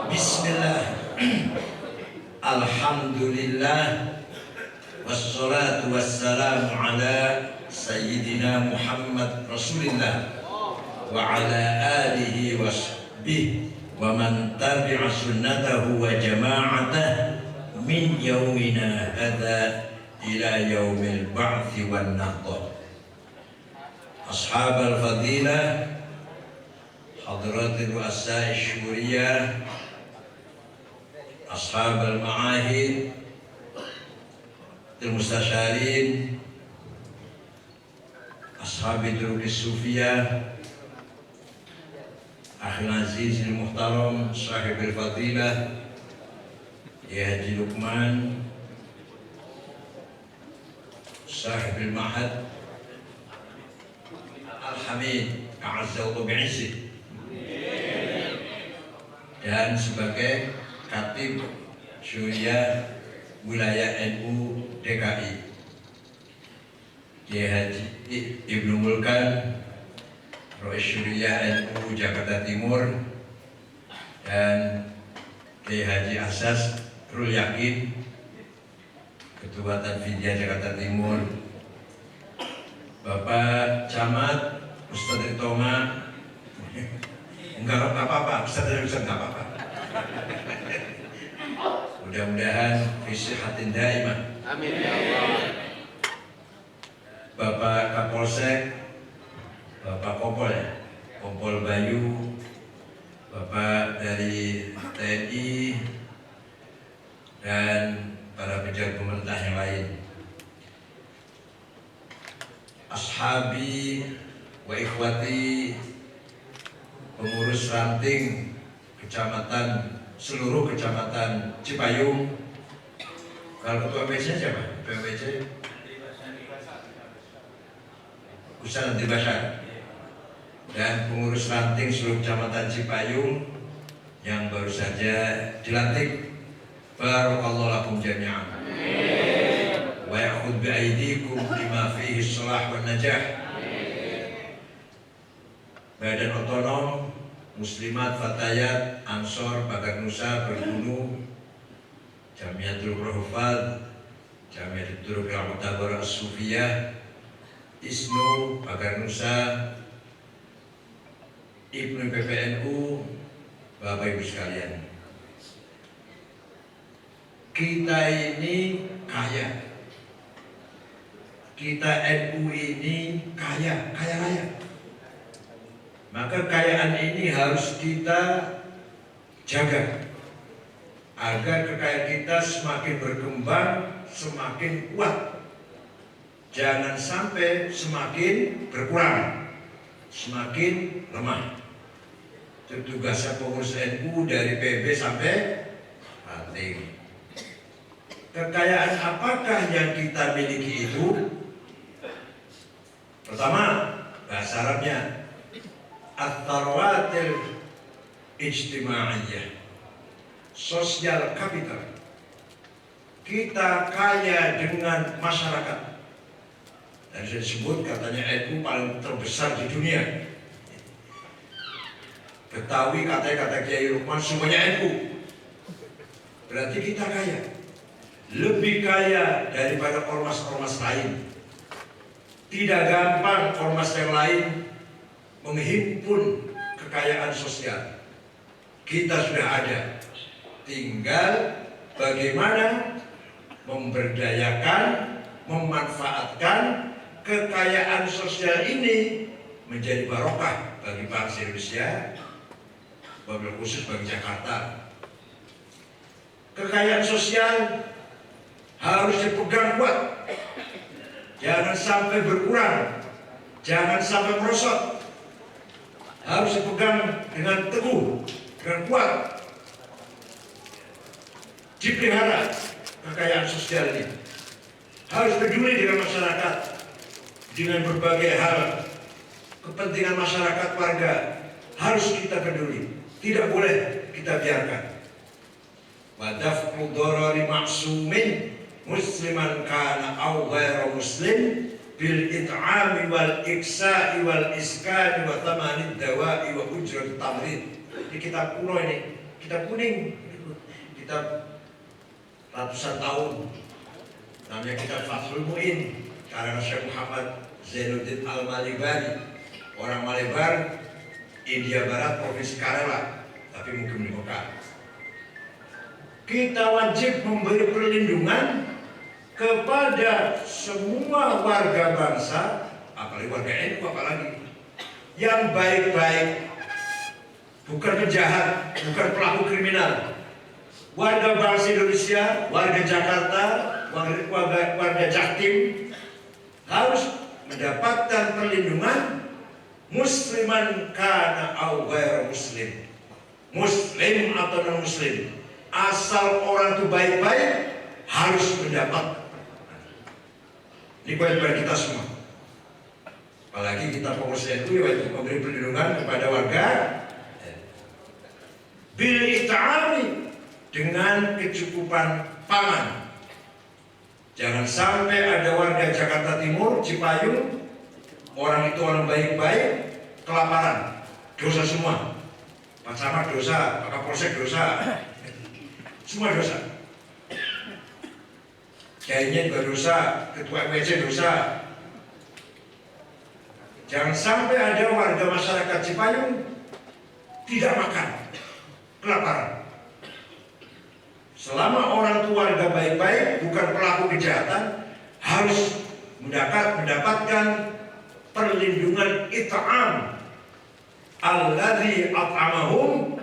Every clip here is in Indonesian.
Bismillah. Alhamdulillah. Wassalatu wassalamu ala Sayyidina Muhammad Rasulillah wa ala alihi wa sahbihi wa man tabi'a sunnatahu wa jama'atah min yawmina hadha ila yawmil ba'thi wan nahdah. Ashabal fadilah, Hadratil Ru'asa Syuriyah, Ashab al-Ma'ahid, Al-Mustasyarin, Ashab Durubis Sufiyah, Akhil Aziz al-Muhtaram, Sahib al-Fadilah, Ya Haji Luqman, Sahib al-Mahad, Al-Hamid, A'azzallahu bi'izzih, dan sebagai Khatib Syuriah Wilayah NU DKI, Kiai Haji Ibnu Mulkan Rois Syuriah NU Jakarta Timur, dan Kiai Haji Asas Rul Yakin Ketua Tanfidiyah Jakarta Timur, Bapak Camat Ustadz Tonga. Enggak apa-apa, Ustadz enggak apa-apa. Mudah-mudahan visi hatin daimah. Amin ya Allah. Bapak Kapolsek, Bapak Kompol Bayu, Bapak dari TNI, dan para pejabat pemerintah yang lain. Ashabi wa ikhwati, pengurus ranting seluruh kecamatan Cipayung. Kalau ketua PC siapa? PWC Ustaz Nanti Bashar, dan pengurus ranting seluruh kecamatan Cipayung yang baru saja dilantik. Barakallahu lakum jami'an wa ya'khudh bi'aidikum lima fihi shalah wan najah. Badan Otonom Muslimat Fatayat Ansor Bagat Nusa Bergunu, Jamiatul Hufadz, Jamiatul Turuk Al-Mutabar As-Sufiyah, ISNU Bagat Nusa, Ibnu PPNU, Bapak Ibu sekalian, kita ini kaya, kita NU ini kaya raya. Maka kekayaan ini harus kita jaga agar kekayaan kita semakin berkembang, semakin kuat. Jangan sampai semakin berkurang, semakin lemah. Itu tugasnya pengurus NU dari PB sampai ranting. Kekayaan apakah yang kita miliki itu? Pertama, bahasa Arabnya At-Tharwatil Ijtimaiyah, Sosial Capital. Kita kaya dengan masyarakat. Dan saya disebut katanya NU paling terbesar di dunia. Betawi kata Kiai Luqman semuanya NU. Berarti kita kaya, lebih kaya daripada ormas-ormas lain. Tidak gampang ormas yang lain menghimpun kekayaan sosial. Kita sudah ada, tinggal bagaimana memberdayakan, memanfaatkan kekayaan sosial ini menjadi barokah bagi bangsa Indonesia, wabil khusus bagi Jakarta. Kekayaan sosial harus dipegang kuat, jangan sampai berkurang, jangan sampai merosot. Harus dipegang dengan teguh, dengan kuat, dipelihara kekayaan sosial ini. Harus peduli dengan masyarakat, dengan berbagai hal. Kepentingan masyarakat warga harus kita peduli, tidak boleh kita biarkan. Wa daf'u dharari ma'sumin musliman kana aw ghairu muslim bil it'ami wal iksa'i wal iskani wa thamanid dawa'i wa ujrat tamrid. Ini kitab kuno ini, kitab kuning, kitab ratusan tahun, namanya kitab Fathul Mu'in karena Syekh Muhammad Zainuddin Al-Malibari, orang Malebar, India Barat, Provinsi Kerala, tapi mungkin di Mekah. Kita wajib memberi perlindungan kepada semua warga bangsa, apalagi warga NU, apalagi yang baik-baik, bukan penjahat, bukan pelaku kriminal. Warga bangsa Indonesia, warga Jakarta, warga Jatim harus mendapatkan perlindungan, musliman kana au ghairu muslim, muslim atau non muslim, asal orang itu baik-baik harus mendapat. Ini kewajiban kita semua. Apalagi kita pengurus NU wajib memberi perlindungan kepada warga bil it'ami, dengan kecukupan pangan. Jangan sampai ada warga Jakarta Timur, Cipayung, orang itu orang baik-baik, kelaparan, dosa semua. Pak Camat dosa, Pak Kapolsek dosa, semua dosa. Kayaknya juga dosa, ketua MWC dosa. Jangan sampai ada warga masyarakat Cipayung tidak makan, kelaparan. Selama orang tua warga baik-baik, bukan pelaku kejahatan, harus mendapatkan perlindungan it'am alladzi at'amahum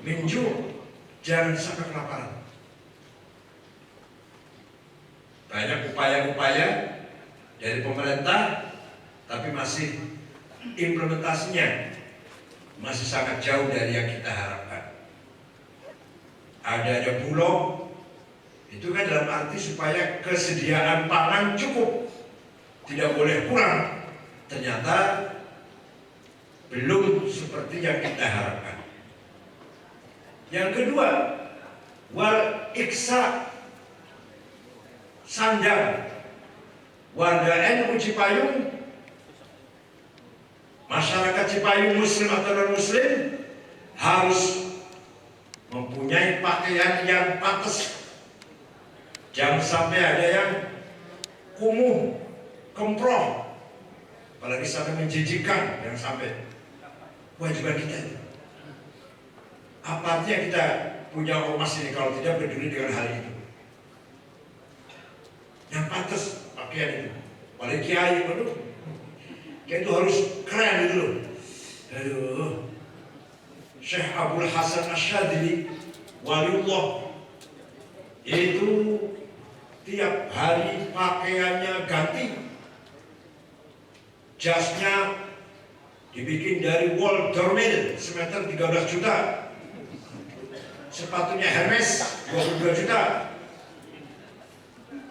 min ju'. Jangan sampai kelaparan. Banyak upaya-upaya dari pemerintah, tapi masih implementasinya masih sangat jauh dari yang kita harapkan. Ada bulog, itu kan dalam arti supaya kesediaan pangan cukup, tidak boleh kurang. Ternyata belum seperti yang kita harapkan. Yang kedua, wal iksa, sandang. Warga NU Cipayung, masyarakat Cipayung muslim atau non muslim, harus mempunyai pakaian yang pantas. Jangan sampai ada yang kumuh, kemproh, apalagi sampai menjijikan. Jangan sampai. Kewajiban kita itu. Apa artinya kita punya ormas ini kalau tidak peduli dengan hal itu? Yang pantas pakaian itu. Paling kiai itu, kiai itu harus keren gitu loh. Aduh, Syekh Abdul Hasan Asyadili, waliullah, itu tiap hari pakaiannya ganti. Jasnya dibikin dari wol dormil semeter 13 juta. Sepatunya Hermes 22 juta.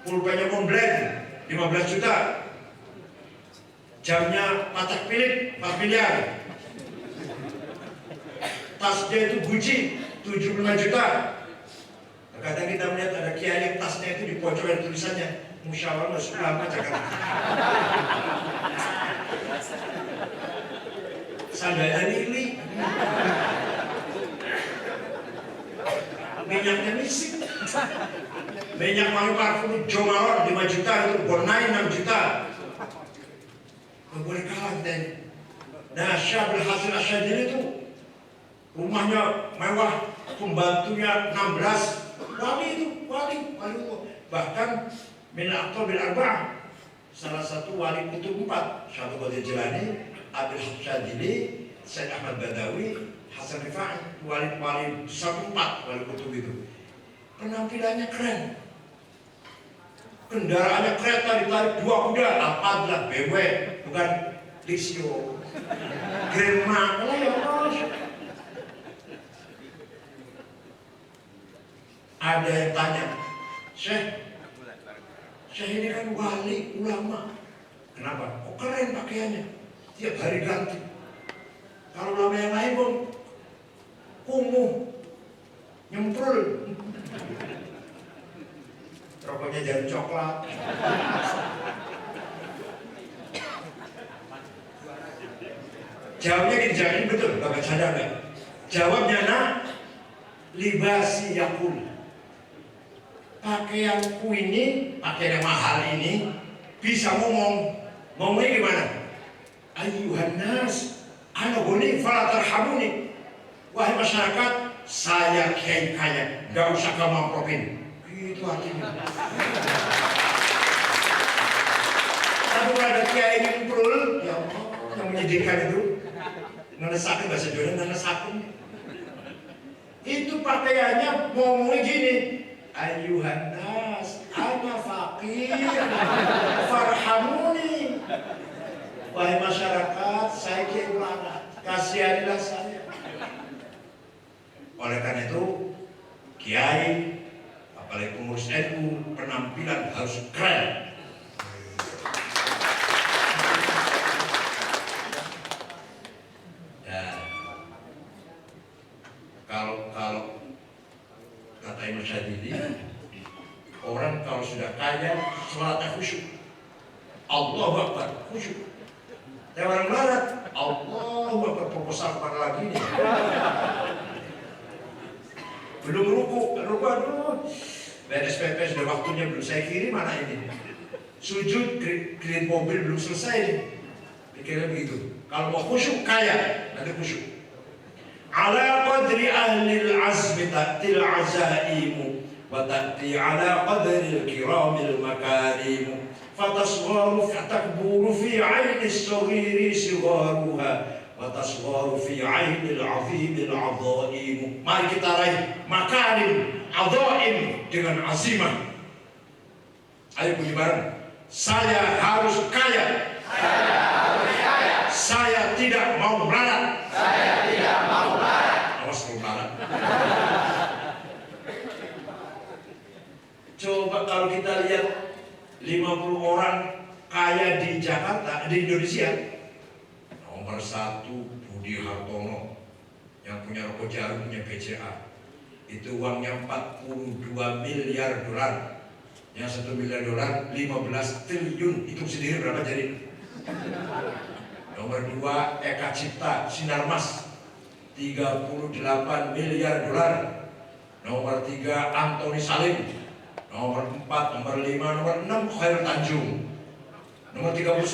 Pulpanya Montblanc 15 juta. Jamnya Patek Philippe 4 miliar. Tasnya itu Gucci 75 juta. Kadang kita melihat ada kiai yang tasnya itu di pojok ada tulisannya Musyawarah Ulama Jakarta. Sandalnya Lili, minyaknya misik, minyak wangi parfum Jo Malone 5 juta, itu Bonai 6 juta. Gak boleh kalah kita ini. Nah, Syekh Hasan Asyadili itu rumahnya mewah, pembantunya 16, wali itu, wali. Bahkan min aqtabil arba'ah, salah satu wali kutub 4, Syekh Qadir Jilani, Abdul Syadili, Syekh Ahmad Badawi, Hasan Rifai, wali satu 4 wali kutub itu. Penampilannya keren, kendaraannya kereta ditarik 2 kuda, Alphadlah, BMW, bukan Lexio, Grand Mark, Ada yang tanya, Syekh ini kan wali ulama, kenapa? Kok keren pakaiannya? Tiap hari ganti. Kalau ulama yang lain pun kumuh, nyemprul, rokoknya jangan coklat. Jawabnya gini, jangan ini betul, Bapak sadar nggak? Jawabnya nak, libasi yakul. Pakaianku ini, pakaian yang mahal ini bisa ngomong. Ngomongnya gimana? Ayuhan nas, ana guni fala tarhamuni. Wahai masyarakat, saya kiai kaya, gak usah kamu amplopin. Itu artinya. Tapi kalau ada kiai ini kumpul, ya Allah, yang menyedihkan itu. Ngenesakin bahasa Jawa, ngenesakin. Itu pakaiannya ngomongnya gini. Ayuhan nas, ana fakir, farhamuni. Wahai masyarakat, saya kiai ulama, kasihanilah saya. Oleh karena itu, kiai, apalagi pengurus NU, penampilan harus keren. Kalau kata Imam Syadili, orang kalau sudah kaya, sholatnya khusyuk. Allahu Akbar, khusyuk. Tapi orang melarat, Allahu Akbar, proposal pada lagi nih. Belum ruku, aduh. BSPP sudah waktunya belum saya kirim, mana ini? Sujud, kredit mobil belum selesai nih. Pikirnya begitu. Kalau mau khusyuk, kaya, nanti khusyuk. Ala qadri ahli al-azmi ta'til azaimu wa ta'ti ala qadri al-kiramil makarimu fatasgharu fatakburu fi 'aini as-saghiri sigharuha wa tasgharu fi 'aini al-'azimi al-'azaimu. Mari kita raih makarim azaim dengan azimah. Ayo bunyi bareng. Saya harus kaya. Saya tidak mau melarat. Awas kalau melarat. Coba kalau kita lihat 50 orang kaya di Jakarta, di Indonesia. Nomor 1 Budi Hartono yang punya rokok jarum, punya BCA. Itu uangnya 42 miliar dolar. Yang 1 miliar dolar 15 triliun. Hitung sendiri berapa jadi. Nomor 2 Eka Cipta Sinarmas 38 miliar dolar. Nomor 3 Antoni Salim. Nomor 4, nomor 5, nomor 6 Khairul Tanjung. Nomor 39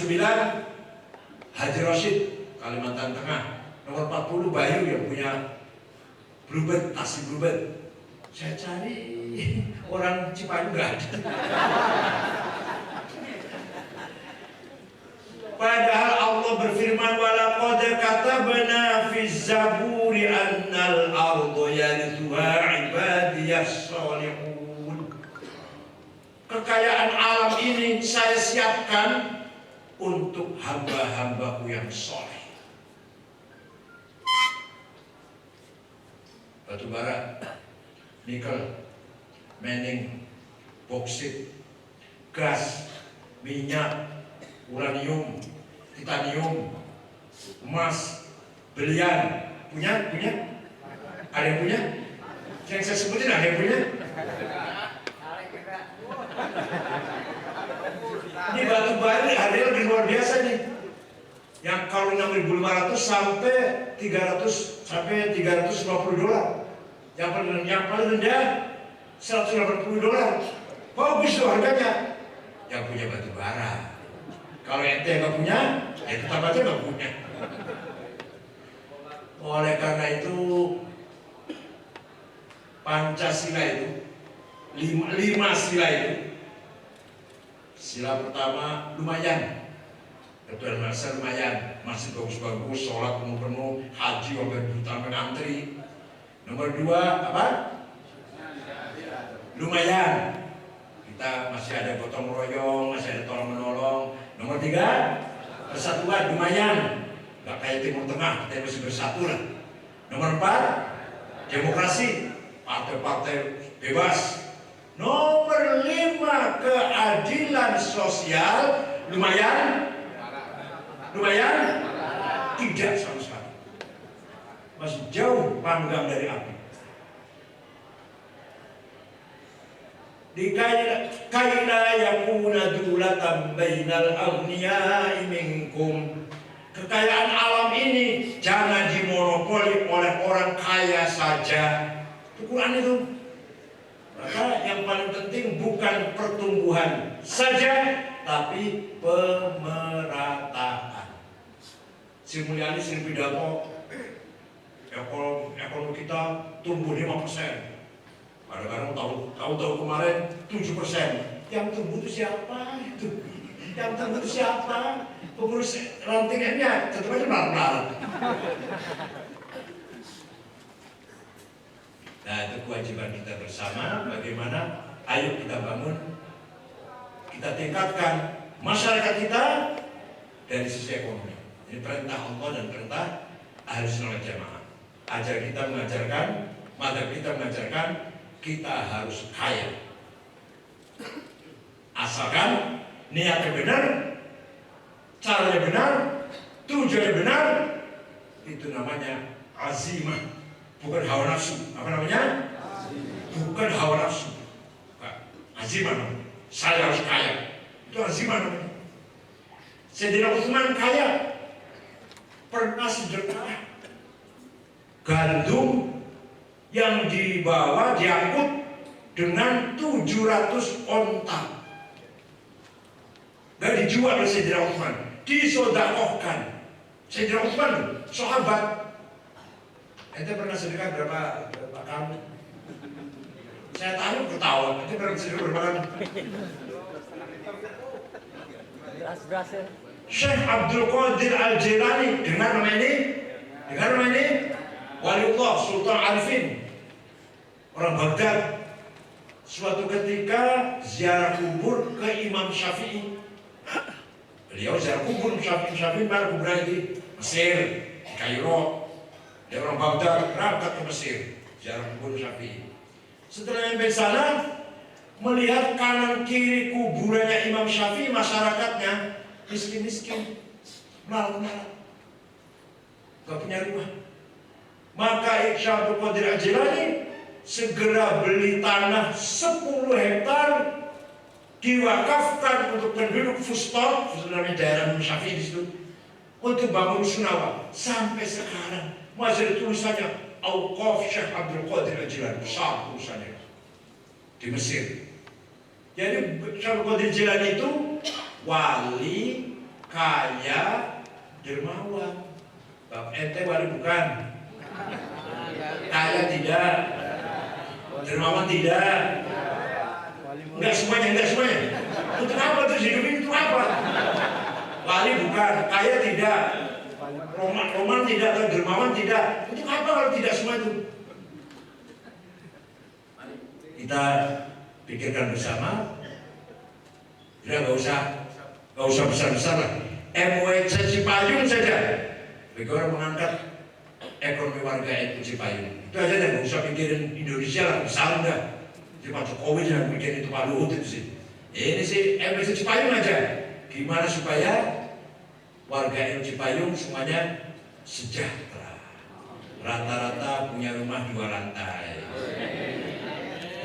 Haji Rashid Kalimantan Tengah. Nomor 40 Bayu yang punya Bluebird, taksi Bluebird. Saya cari orang Cipayu nggak ada. Padahal Allah berfirman walaqad katabna fi zaburi annal ardu yarithuha ibadiyas sholihun. Kekayaan alam ini saya siapkan untuk hamba-hambaku yang soleh. Batu bara, nikel, mening, boksit, gas, minyak, uranium, titanium, emas, belian. Punya? Ada yang punya? Yang saya sebutin ada yang punya? Ini batu bara harganya lebih luar biasa nih. Yang kalau 6.500 sampai 350 dolar. Yang paling rendah 180 dolar. Bagus tuh harganya. Yang punya batu bara. Kalau ente nggak punya, ya tetap aja nggak punya. Oleh karena itu Pancasila itu lima sila itu. Sila pertama lumayan, ketua masa lumayan, masih bagus-bagus, sholat penuh-penuh, haji sampai ngantri. Nomor 2 apa? Lumayan, kita masih ada gotong royong, masih ada tolong menolong. Nomor 3 persatuan lumayan, nggak kayak Timur Tengah, kita masih bersatu lah. Nomor 4 demokrasi, partai-partai bebas. Nomor 5 keadilan sosial, lumayan, tidak sama sekali, masih jauh panggang dari api. Kaila yakuna dulatan bainal aghniyai minkum. Kekayaan alam ini jangan dimonopoli oleh orang kaya saja. Ukuran itu. Maka yang paling penting bukan pertumbuhan saja, tapi pemerataan. Sri Mulyani sering pidato, ekonomi kita tumbuh 5%. Kadang-kadang tahu kemarin 7%. Yang tumbuh itu siapa itu? Yang tumbuh itu siapa? Pengurus rantingnya tetap aja malah. Nah, itu kewajiban kita bersama. Bagaimana? Ayo kita bangun, kita tingkatkan masyarakat kita dari sisi ekonomi. Ini perintah Allah dan perintah Ahlussunnah wal Jamaah. Ajar kita mengajarkan, madzhab kita mengajarkan, kita harus kaya. Asalkan niatnya benar, caranya benar, tujuannya benar, itu namanya azimah, bukan hawa nafsu. Apa namanya? Bukan hawa nafsu. Azimah namanya. Saya harus kaya. Itu azimah namanya. Sayyidina Utsman kaya, pernah sederhana. Gandum yang dibawa diangkut dengan 700 onta. Gak dijual oleh Sayyidina Utsman, disodakohkan. Sayyidina Utsman sahabat. Ente pernah sedekah berapa kali? Saya tanya ketawa. Ente pernah sedekah berapa kali? Syekh Abdul Qadir Al-Jilani, dengar nama ini? Dengar nama ini? Waliullah Sultan Arifin, orang Baghdad. Suatu ketika ziarah kubur ke Imam Syafi'i. Beliau ziarah kubur Syafi'i mana kuburannya di Mesir, di Kairo. Dia orang Baghdad, berangkat ke Mesir, ziarah kubur Syafi'i. Setelah sampai sana, melihat kanan kiri kuburannya Imam Syafi'i, masyarakatnya miskin-miskin, malam-malam, gak punya rumah. Maka Syekh Abdul Qadir Al-Jilani segera beli tanah 10 hektar, diwakafkan untuk penduduk Fustat, namanya daerah Imam Syafi'i di situ, untuk bangun Sunawa. Sampai sekarang masih ada tulisannya Auqaf Syekh Abdul Qadir Al-Jilani, besar tulisannya di Mesir. Jadi Syekh Abdul Qadir Al-Jilani itu wali, kaya, dermawan. Ente wali bukan? Kaya tidak, dermawan tidak. Enggak semuanya. Untuk apa tuh hidup itu apa? Wali bukan, kaya tidak, roman tidak, dermawan tidak. Untuk apa kalau tidak semua itu? Kita pikirkan bersama. Sudah nggak usah besar-besar lah. MWC Cipayung saja. Bagaimana mengangkat ekonomi warga NU Cipayung. Itu aja deh, nggak usah pikirin Indonesia lah, besar enggak. Jadi Pak Jokowi jangan bikin itu Pak Luhut itu sih. Ini sih MWC Cipayung aja. Gimana supaya warga NU Cipayung semuanya sejahtera. Rata-rata punya rumah 2 lantai.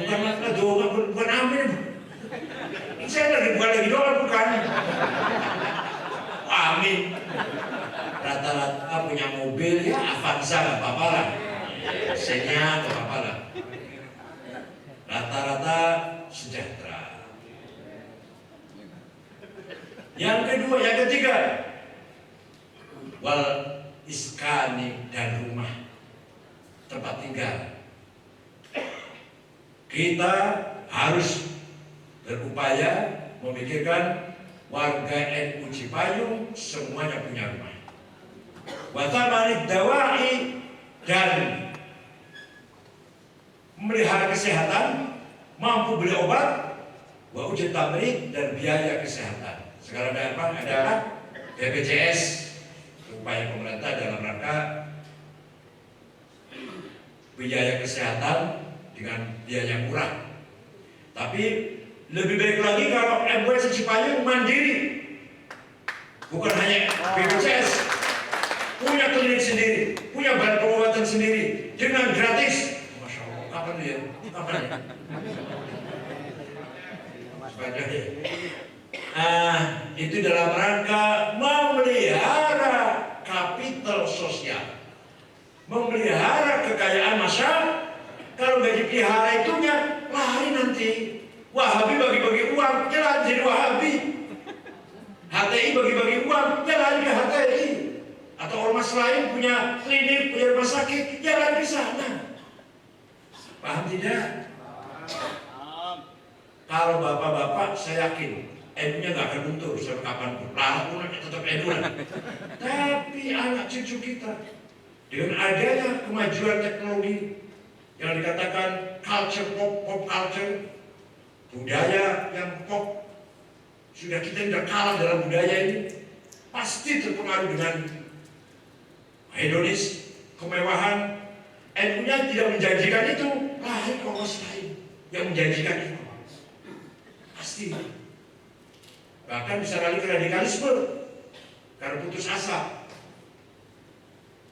Bukan masalah doa, bukan amin. Saya bukan lagi doa, bukan. Amin. Rata-rata punya mobil ya Avanza, gak apa-apa lah. Xenia gak apa-apa lah. Rata-rata sejahtera. Yang kedua, yang ketiga, wal iskani, dan rumah, tempat tinggal. Kita harus berupaya memikirkan warga NU Cipayung semuanya punya rumah. Watamanid dawai, dan memelihara kesehatan, mampu beli obat, wa ujud tamrid, dan biaya kesehatan. Sekarang ada apa? Ada BPJS, upaya pemerintah dalam rangka biaya kesehatan dengan biaya murah. Tapi lebih baik lagi kalau MWC Cipayung mandiri, bukan hanya BPJS, punya klinik sendiri, punya bahan pengobatan sendiri dengan gratis. Masya Allah, kapan dia? Kapan ya? Itu dalam rangka memelihara kapital sosial. Memelihara kekayaan masyarakat. Kalau nggak dipelihara itunya, lari nanti. Wahabi bagi-bagi uang, jalan jadi Wahabi. HTI bagi-bagi uang, jalan ke HTI. Atau ormas lain punya klinik, punya rumah sakit, jalan ke sana. Paham tidak? Kalau bapak-bapak, saya yakin NU-nya nggak akan luntur sampai kapanpun. Lalu tetap NU. Tapi anak cucu kita, dengan adanya kemajuan teknologi yang dikatakan culture pop culture, budaya yang pop, sudah kita tidak kalah dalam budaya ini, pasti terpengaruh dengan hedonis, kemewahan. NU-nya tidak menjanjikan itu, lahir ormas lain yang menjanjikan itu. Pasti. Bahkan bisa lari ke radikalisme karena putus asa.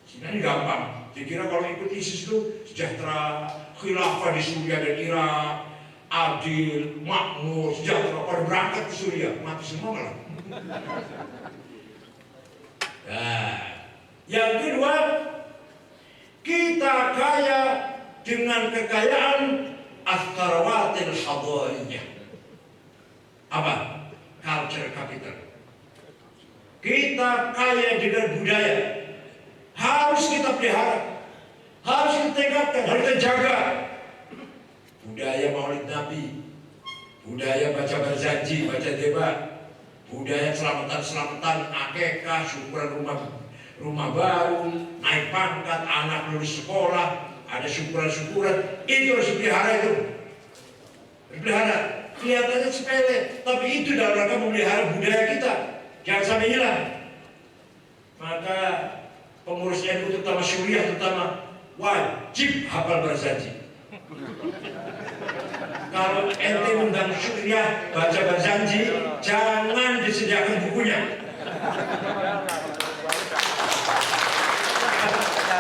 Ini gampang. Dikira kalau ikut ISIS itu sejahtera, khilafah di Suriah dan Irak, adil, makmur, sejahtera. Pada berangkat ke Suriah, mati semua malah. Nah, yang kedua, kita kaya dengan kekayaan as-sarawatil hadariyah. Apa? Culture capital. Kita kaya dengan budaya. Harus kita pelihara. Harus kita tingkatkan, harus kita jaga. Budaya Maulid Nabi, budaya baca berjanji, baca debat, budaya selamatan-selamatan, akekah, syukuran rumah baru, naik pangkat, anak lulus sekolah, ada syukuran-syukuran, itu harus dipelihara itu. Dipelihara. Kelihatannya sepele, tapi itu dalam rangka memelihara budaya kita. Jangan sampai hilang. Maka pengurus NU terutama Suriah terutama wajib hafal berjanji. Kalau ente undang Suriah baca berjanji, jangan disediakan bukunya.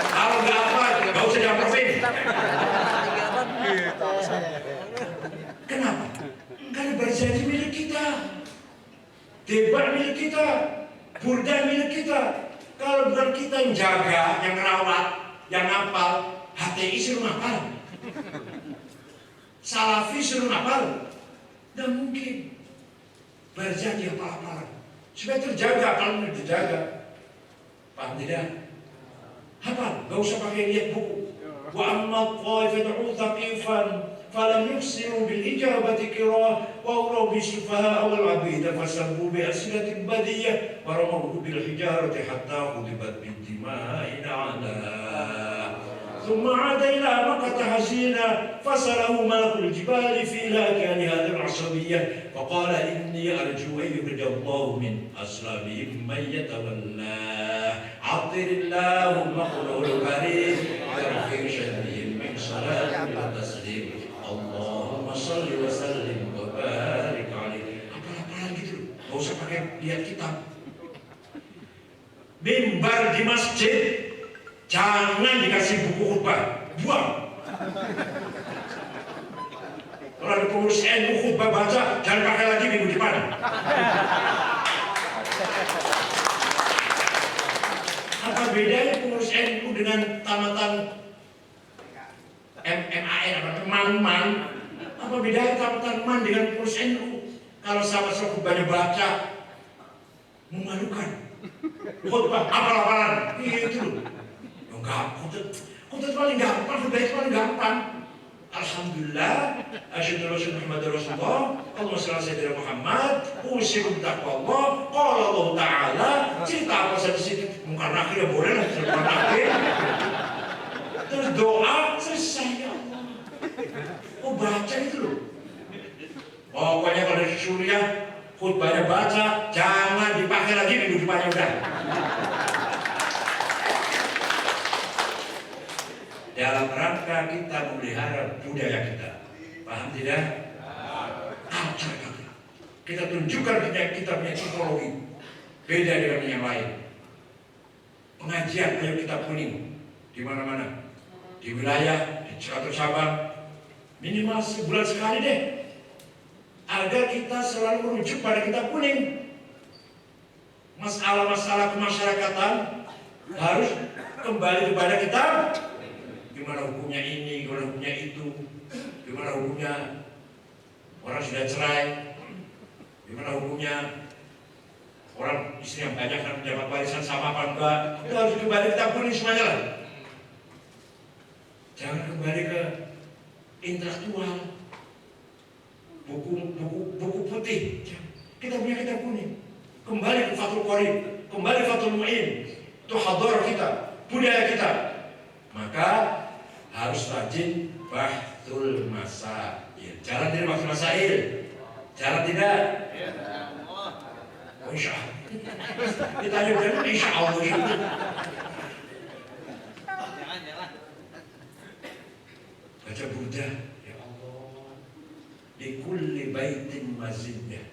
Kalau nggak apa, nggak usah diaprofin. Kenapa? Karena berjanji milik kita, debat milik kita, burda milik kita. Kalau bukan kita yang jaga, yang rawat, yang ngapal, HTI suruh ngapal, Salafi suruh ngapal, tidak mungkin. Berjanji apa-apa supaya terjaga. Kalau tidak terjaga, paham tidak? Hafal, gak usah pakai lihat buku. Wa amma qaifatu thaqifan falam yuksiru bil ijabati qira'ah wa urabi sufaha awal abida fasabu bi asiratin badiyah wa ramahu bil hijarati hatta khudibat bin dima'in ala thumma 'ada ila makkah hazina fasalahu malakul jibali fi lakani hadhihi al-'asabiyyah faqala inni arju an yuhdallahu min aslabihim man yatawalla 'athirillahu maqlul karim yarfi shadihim min salatin wa taslim Allahumma salli wa sallim wa barik alaihi. Apa-apaan gitu, gak usah pakai lihat kitab. Mimbar di masjid jangan dikasih buku khutbah, buang. Kalau ada pengurus NU khutbah baca, jangan pakai lagi minggu depan. Apa bedanya pengurus NU dengan tamatan MAN apa man? Apa bedanya tamatan man dengan pengurus NU? Kalau sama-sama khutbahnya baca, memalukan. Khutbah apal-apalan, itu loh. Enggak, khutbah paling gampang, khutbah itu paling gampang. Alhamdulillah, asyhadu an la ilaha illallah Rasulullah, Allahumma shalli ala sayyidina Muhammad, usikum taqwallah, qala Allah Ta'ala, cerita apa saja di situ, mungkin akhirnya boleh lah, cerita akhir. Terus doa, selesai ya Allah. Oh baca itu loh. Pokoknya kalau dari Suriah, khutbahnya baca, jangan dipakai lagi minggu depannya udah. Dalam rangka kita memelihara budaya kita, paham tidak? Culture kita. Kita tunjukkan kita punya psikologi, beda dengan yang lain. Pengajian ayo kita kuning di mana-mana, di wilayah, di Ciatur Sabang, minimal sebulan sekali deh, agar kita selalu merujuk pada kita kuning. Masalah-masalah kemasyarakatan Harus kembali kepada kitab. Gimana hukumnya ini, gimana hukumnya itu, gimana hukumnya orang sudah cerai, gimana hukumnya orang istri yang banyak kan mendapat warisan sama apa enggak. Itu harus kembali kitab kuning semuanya lah. Jangan kembali ke intelektual, buku putih. Kita punya kitab kuning. Kembali ke Fathul Qorib, kembali ke Fathul Mu'in. Itu hadar kita, budaya kita. Maka harus rajin bahtul masail. Jalan dari bahtul masail. Jalan tidak? Oh, insya Allah. Ditanya benar, insya Allah. Jangan. Baca burda, ya Allah. Di kulli baitin mazidnya.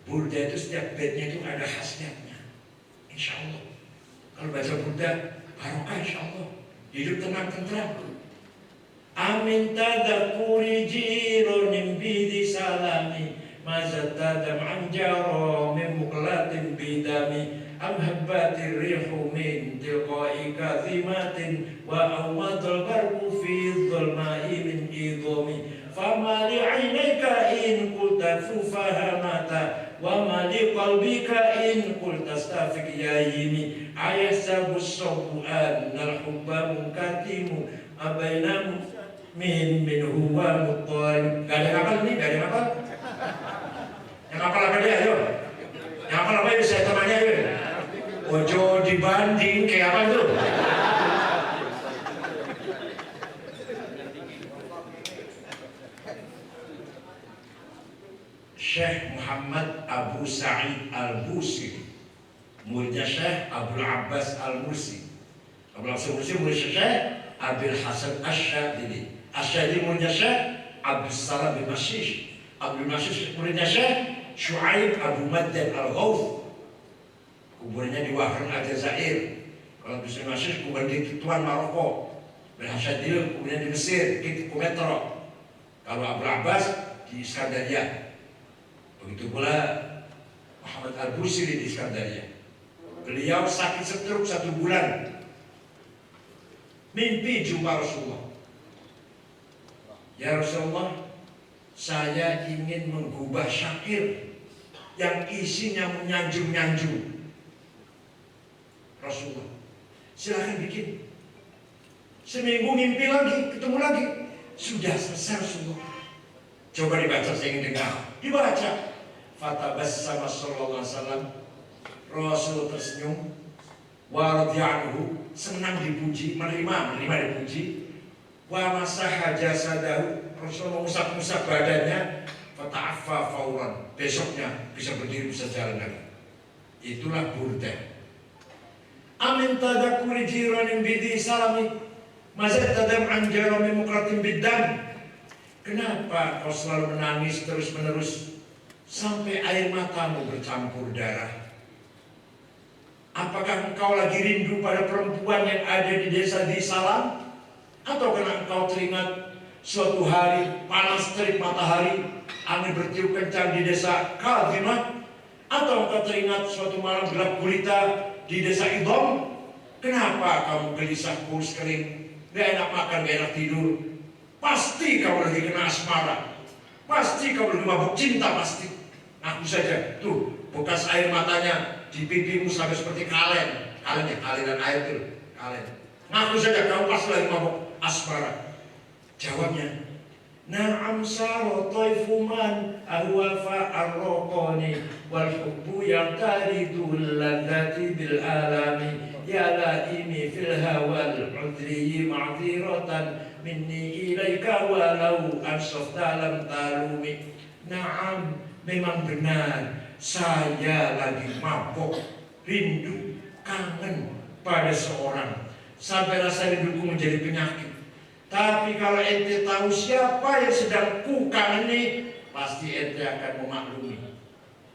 Burda itu setiap baitnya itu ada khasiatnya. Insya Allah. Kalau baca burda, barokah insya Allah. Hidup tenang tentram. Amin tadakuri jironim bidi salami mazatadam anjaro min muqlatin bidami am habbatir rihu min tilqai kathimatin wa awmadul barku fi dhulma'i min idhumi fama li'ainaka in qulta fufahamata wa ma liqalbika in qulta stafik yayimi ayasabus sobu'an nal-hubba munkatimu abainamu min huwa muttalib. Gak ada yang hafal nih, gak ada yang hafal. Yang hafal apa dia, ayo. Yang hafal apa itu, saya temannya ayo. Ojo dibanding kayak apa itu. Syekh Muhammad Abu Sa'id Al-Busiri, muridnya Syekh Abdul Abbas Al-Mursi. Abdul Abbas Al-Mursi muridnya Syekh Abil Hasan Asyadili. Asyadili muridnya Syekh Abdul Salam bin Masyish. Abdul Masyish muridnya Syekh Syuaib Abu Maddan Al-Ghawth. Kuburnya di Wahran Aljazair. Kalau Abdul Masyish kubur di Tuan Maroko. Dan Asyadili kuburnya di Mesir, di Kumetro. Kalau Abdul Abbas di Iskandaria. Begitu pula Muhammad Al-Busiri di Iskandaria. Beliau sakit stroke 1 bulan. Mimpi jumpa Rasulullah. Ya Rasulullah, saya ingin menggubah syair yang isinya menyanjung-nyanjung. Rasulullah, silahkan bikin. Seminggu mimpi lagi, ketemu lagi. Sudah selesai Rasulullah. Coba dibaca, saya ingin dengar. Dibaca. Fatabassama sallallahu alaihi wasallam. Rasul tersenyum. Wa radiya'anhu, senang dipuji, menerima dipuji. Wa masaha jasadahu, Rasul mengusap-usap badannya. Fata'affa fauran, besoknya bisa berdiri, bisa jalan lagi. Itulah burda. Amin tadakuri jiranin bidi salami mazat tadam anjaro min muqratin biddam. Kenapa kau selalu menangis terus-menerus sampai air matamu bercampur darah? Apakah engkau lagi rindu pada perempuan yang ada di desa di Salam? Atau karena engkau teringat suatu hari panas terik matahari, angin bertiup kencang di desa Kadhimah? Atau engkau teringat suatu malam gelap gulita di desa Idham? Kenapa kamu gelisah, kurus kering, gak enak makan, gak enak tidur? Pasti kamu lagi kena asmara. Pasti kamu lagi mabuk cinta, pasti. Aku saja, tuh bekas air matanya di pipimu sampai seperti kalen ya, aliran air itu, kalen. Ngaku saja kamu pasti lagi mabuk asmara. Jawabnya, na'am saro taifuman ahwafa arroqani wal hubbu yang taridul ladhati bil alami ya laimi fil hawal udriyi ma'ziratan minni ilaika walau ansaf dalam talumi. Na'am, memang benar, saya lagi mabok, rindu, kangen pada seorang, sampai rasa rinduku menjadi penyakit. Tapi kalau ente tahu siapa yang sedang ku kangeni, pasti ente akan memaklumi.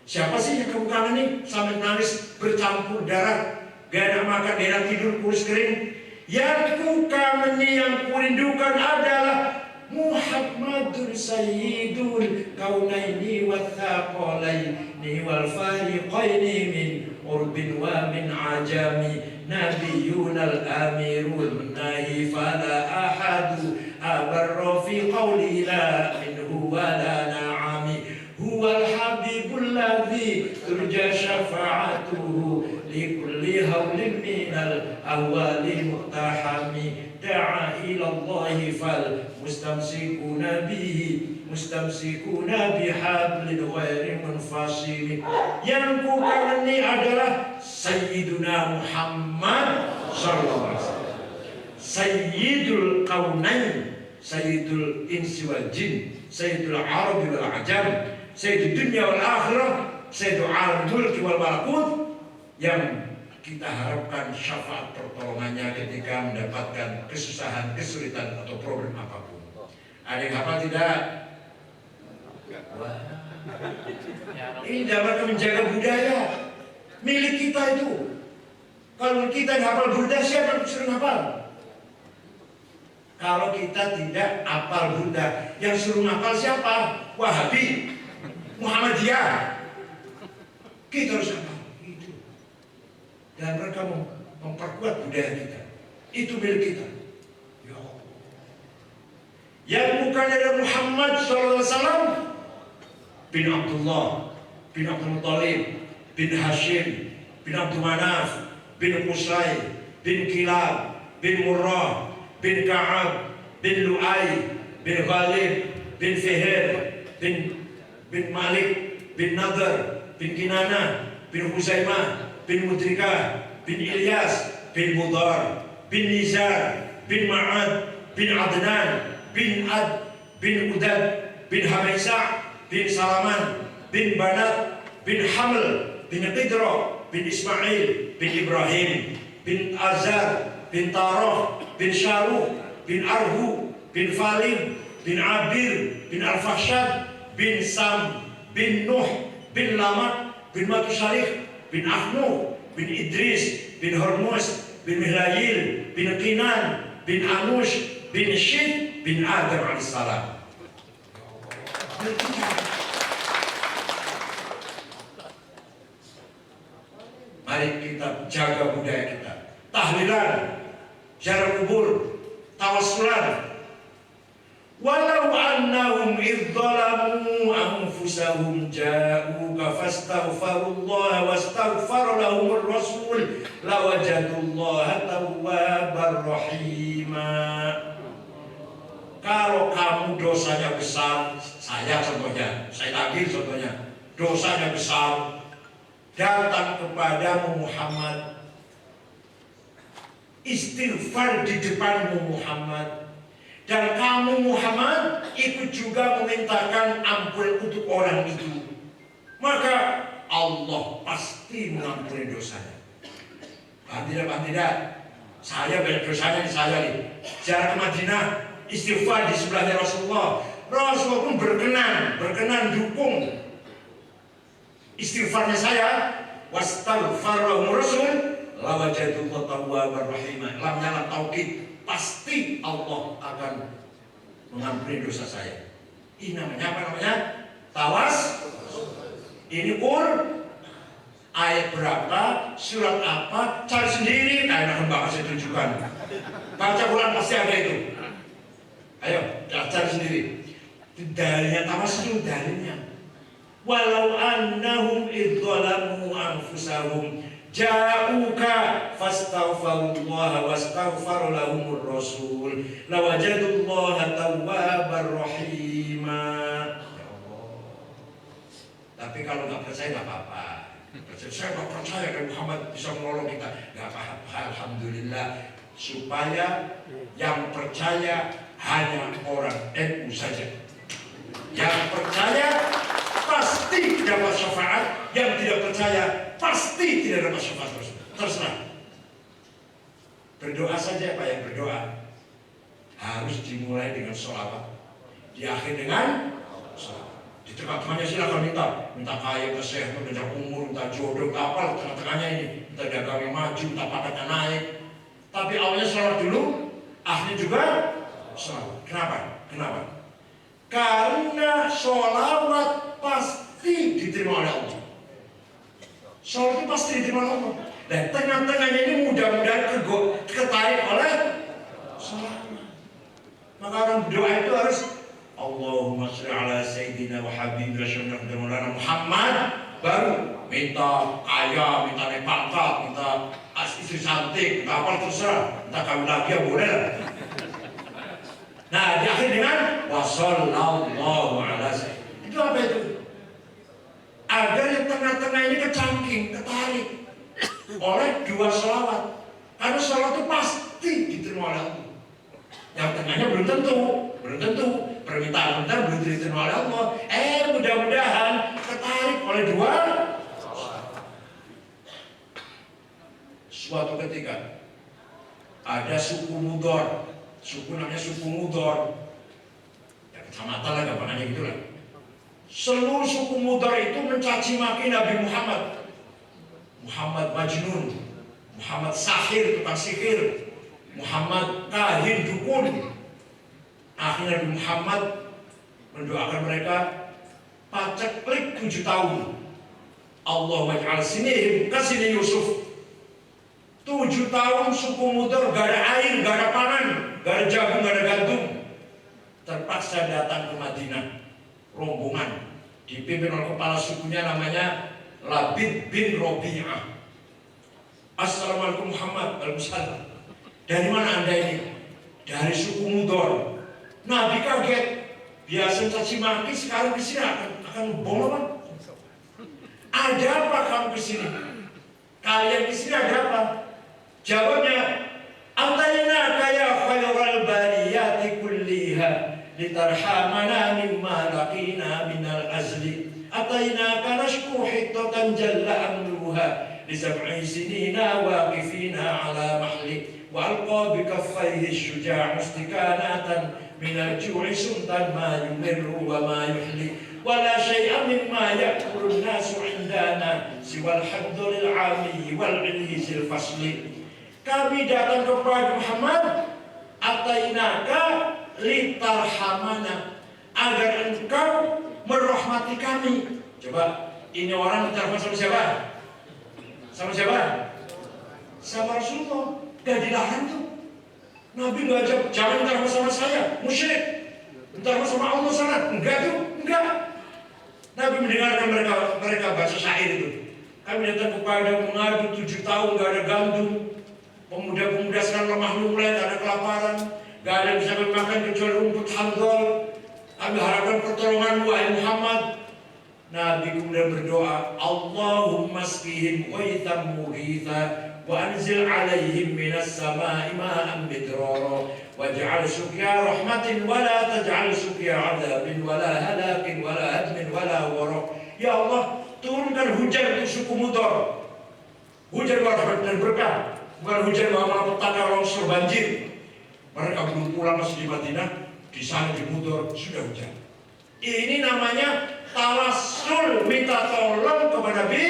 Siapa sih yang kamu kangeni sampai nangis bercampur darah, gak enak makan, gak enak tidur, kurus kering? Yang ku kangeni, yang ku rindukan adalah Muhammadun sayyidul kaunaini wathaqalaini wal fariqaini min urbin wa min ajami nabiyunal amirun nahi fala ahadu abarra fi qawli la minhu wala na'ami huwal habibul ladzi turja syafa'atuhu likulli hawlin minal awali muqtahami da'a ilallahi fal mustamsikuna bihi mustamsikuna bihablin ghairi munfasil. Yang bukan ini adalah Sayyiduna Muhammad sallallahu alaihi wasallam, Sayyidul Kaunain, Sayyidul Insi wal Jin, Sayyidul Arabi wal Ajam, Sayyidul Dunya wal Akhirah, Sayyidul Alam Mulki wal Malakut, yang kita harapkan syafaat pertolongannya ketika mendapatkan kesusahan, kesulitan atau problem apapun. Ada yang hafal tidak? Wah. Ini dapat menjaga budaya milik kita itu. Kalau kita hafal Burda, siapa yang suruh hafal? Kalau kita tidak hafal Burda, yang suruh hafal siapa? Wahabi, Muhammadiyah. Kita harus hafal itu. Dan mereka memperkuat budaya kita. Itu milik kita. Ya Allah. Yang bukan dari Muhammad SAW bin Abdullah, bin Abdul Muttalib, bin Hashim, bin Abdul Manaf, bin Qusay, bin Kilab, bin Murrah, bin Ka'ab, bin Lu'ay, bin Ghalib, bin Fihir, bin Malik, bin Nadar, bin Kinana, bin Huzaimah, bin Mudrikah, bin Ilyas, bin Mudar, bin Nizar, bin Ma'ad, bin Adnan, bin Ad, bin Udad, bin Hamaisah, bin Salaman, bin Banat, bin Haml, bin Qidra, bin Ismail, bin Ibrahim, bin Azar, bin Tarah, bin Syaruh, bin Arhu, bin Falim, bin Abir, bin Al-Fahshad, bin Sam, bin Nuh, bin Lamat, bin Matusyarikh, bin Ahnuh, bin Idris, bin Hormuz, bin Mihrayil, bin Qinan, bin Anush, bin Syed, bin Adam alaihissalam. Mari kita jaga budaya kita. Tahlilan, ziarah kubur, tawassulan. Walau annahum idzalamu anfusahum ja'uka fastaghfirullaha wastaghfara lahumur rasul lawajadullaha tawwabar rahima. Kalau kamu dosanya besar, saya contohnya, saya tagih contohnya, dosanya besar, datang kepadamu Muhammad, istighfar di depanmu Muhammad, dan kamu Muhammad ikut juga memintakan ampun untuk orang itu, maka Allah pasti mengampuni dosanya. Paham tidak? Saya banyak dosanya di saya nih. Ziarah ke Madinah, istighfar di sebelahnya Rasulullah. Rasulullah pun berkenan dukung istighfarnya saya. Wastaghfarahum Rasul lawajadullah tawwabar rahimah. Lamnya taukid, pasti Allah akan mengampuni dosa saya. Ini namanya apa namanya? Tawas. Ini ayat berapa, surat apa, cari sendiri. Nah, enak banget saya tunjukkan. Baca Quran pasti ada itu. Ayo, cari sendiri. Dalilnya tawas itu dalilnya. Walau annahum idzalamu anfusahum ja'uka fastaghfirullaha wastaghfara lahumur rasul lawajadullaha tawwabar rahima. Ya Allah. Tapi kalau nggak percaya nggak apa-apa. Saya nggak percaya dan Muhammad bisa menolong kita. Nggak apa-apa. Alhamdulillah. Supaya yang percaya hanya orang NU saja. Yang percaya pasti dapat syafaat, yang tidak percaya pasti tidak dapat syafaat. Terserah. Berdoa saja Pak, yang berdoa harus dimulai dengan sholawat, diakhiri dengan sholawat. Di tengah-tengahnya silakan minta kaya, minta sehat, minta umur, minta jodoh, kapal. Tengah-tengahnya ini minta dagangnya maju, minta pakatnya naik. Tapi awalnya sholawat dulu, akhirnya juga sholawat. Kenapa? Karena sholawat pasti diterima oleh Allah. Sholawat itu pasti diterima oleh Allah. Dan tengah-tengahnya ini mudah-mudahan ketarik oleh selama. Maka orang berdoa itu harus Allahumma sholli ala sayyidina wa habibina Maulana Muhammad, baru minta kaya, minta naik pangkat, minta istri cantik, minta apa terserah, minta kawin lagi ya boleh lah. Nah, di akhir dengan wa sallallahu ala sayyidina. Itu apa itu? Agar yang tengah-tengah ini kecangking, ketarik oleh dua sholawat. Karena sholawat itu pasti diterima oleh Allah. Yang tengahnya belum tentu. Permintaan kita belum diterima oleh Allah. Mudah-mudahan ketarik oleh dua. Suatu ketika ada suku Mudor, namanya suku Mudor. Ya kecamatan lah, gampangannya gitulah. Seluruh suku Mudor itu mencaci maki Nabi Muhammad. Muhammad Majnun, Muhammad Sahir, tukang sihir, Muhammad kahin dukun. Akhirnya Nabi Muhammad mendoakan mereka paceklik 7 tahun. Allah waj'al sinihim kasini Yusuf. 7 tahun suku Mudor gak ada air, gak ada panen, gak ada jagung, gak ada gandum. Terpaksa datang ke Madinah, rombongan dipimpin oleh kepala sukunya namanya Labid bin Robi'ah. Assalamualaikum Muhammad. Waalaikumsalam. Dari mana anda ini? Dari suku Mudor. Nabi kaget. Biasa caci maki, sekarang kesini akan bohong apa? Ada apa kamu kesini? Kalian kesini ada apa? Jawabnya, Ataina kaya khairal bariyati kulliha litarhamana mimma laqina minal azli. Ataina kanashku hittatan jalla amruha lisab'i sinina waqifina ala mahli wa alqa bikaffaihi syuja' mustikanatan minal ju'i suntan ma yumirru wa ma yuhli wa la syai'a mimma ya'kulun nasu indana siwal haddulil 'ami wal 'ilhizil fasli. Kami datang kepada Muhammad, atainaka litarhamana, agar engkau merahmati kami. Coba, ini orang ditelepon sama siapa? Sama siapa? Sama Rasulullah. Gak dilarang tuh. Nabi gak ajak, jangan ditelepon sama saya, musyrik. Ditelepon sama Allah sana, enggak tuh, enggak. Nabi mendengarkan mereka baca syair itu. Kami datang kepada mengadu 7 tahun gak ada gandum. Pemuda-pemuda sekarang lemah lumleh, gak ada kelaparan, gak ada yang bisa makan kecuali rumput handol. Kami harapkan pertolongan wahai Muhammad. Nabi kemudian berdoa, Allahumma asqihim ghaitan mughitha wa anzil alaihim minas samai ma'an midrara waj'al suqya rahmatin wa la taj'al suqya 'adzabin wa la halakin wa la hadmin wa la wara. Ya Allah, turunkan hujan untuk suku Mudor. Hujan rahmat dan berkah. Bukan hujan malam petaka longsor banjir. Mereka belum pulang, masih di Madinah. Di sana di Mudor sudah hujan. Ini namanya tawassul, minta tolong kepada Nabi.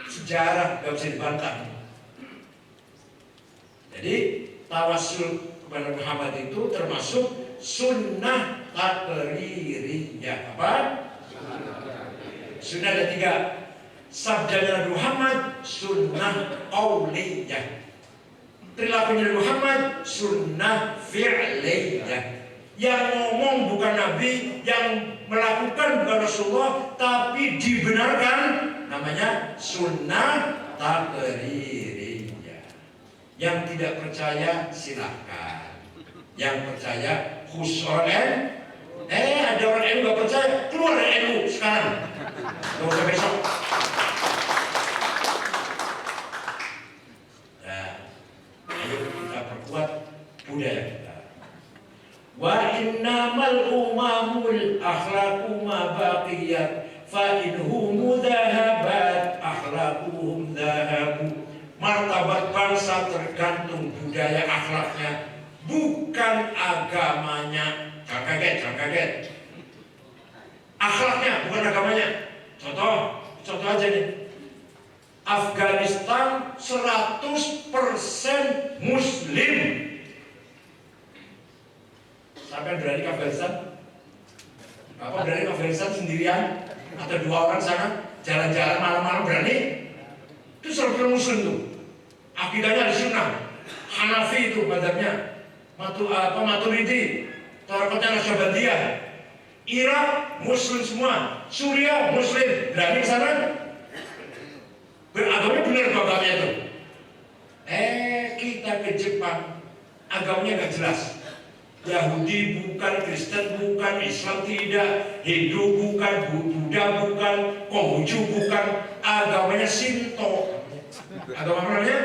Sejarah gak bisa dibantah. Jadi tawassul kepada Muhammad itu termasuk sunnah taqririyah. Apa? Sunnah ada 3. Sabda Nabi Muhammad sunnah qauliyah. Perilaku Nabi Muhammad sunnah fi'liyah. Yang ngomong bukan Nabi, yang melakukan bukan Rasulullah, tapi dibenarkan, namanya sunnah taqririyah. Yang tidak percaya silahkan. Yang percaya khusus. Ada orang NU gak percaya, keluar dari NU sekarang. Gak usah besok. Nah, ayo kita perkuat budaya kita. Wa innamal umamul akhlaqu ma baqiyat fa inhum dhahabat akhlaquhum dhahabu. Martabat bangsa tergantung budaya akhlaknya, bukan agamanya. Jangan kaget. Akhlaknya bukan agamanya. Contoh aja nih. Afghanistan 100% Muslim. Siapa yang berani ke Afghanistan? Bapak berani ke Afghanistan sendirian? Atau 2 orang sana jalan-jalan malam-malam berani? Itu saudara Muslim tuh. Akidahnya di sunnah. Hanafi itu madhabnya. Maturidi. Tarekatnya Nasyabandiyah. Irak Muslim semua. Suriah Muslim. Berani ke sana? Agamanya benar tuh agamanya itu. Kita ke Jepang, agamanya nggak jelas. Yahudi bukan, Kristen bukan, Islam tidak, Hindu bukan, Buddha bukan, Konghucu bukan, agamanya Shinto. Agama apa namanya?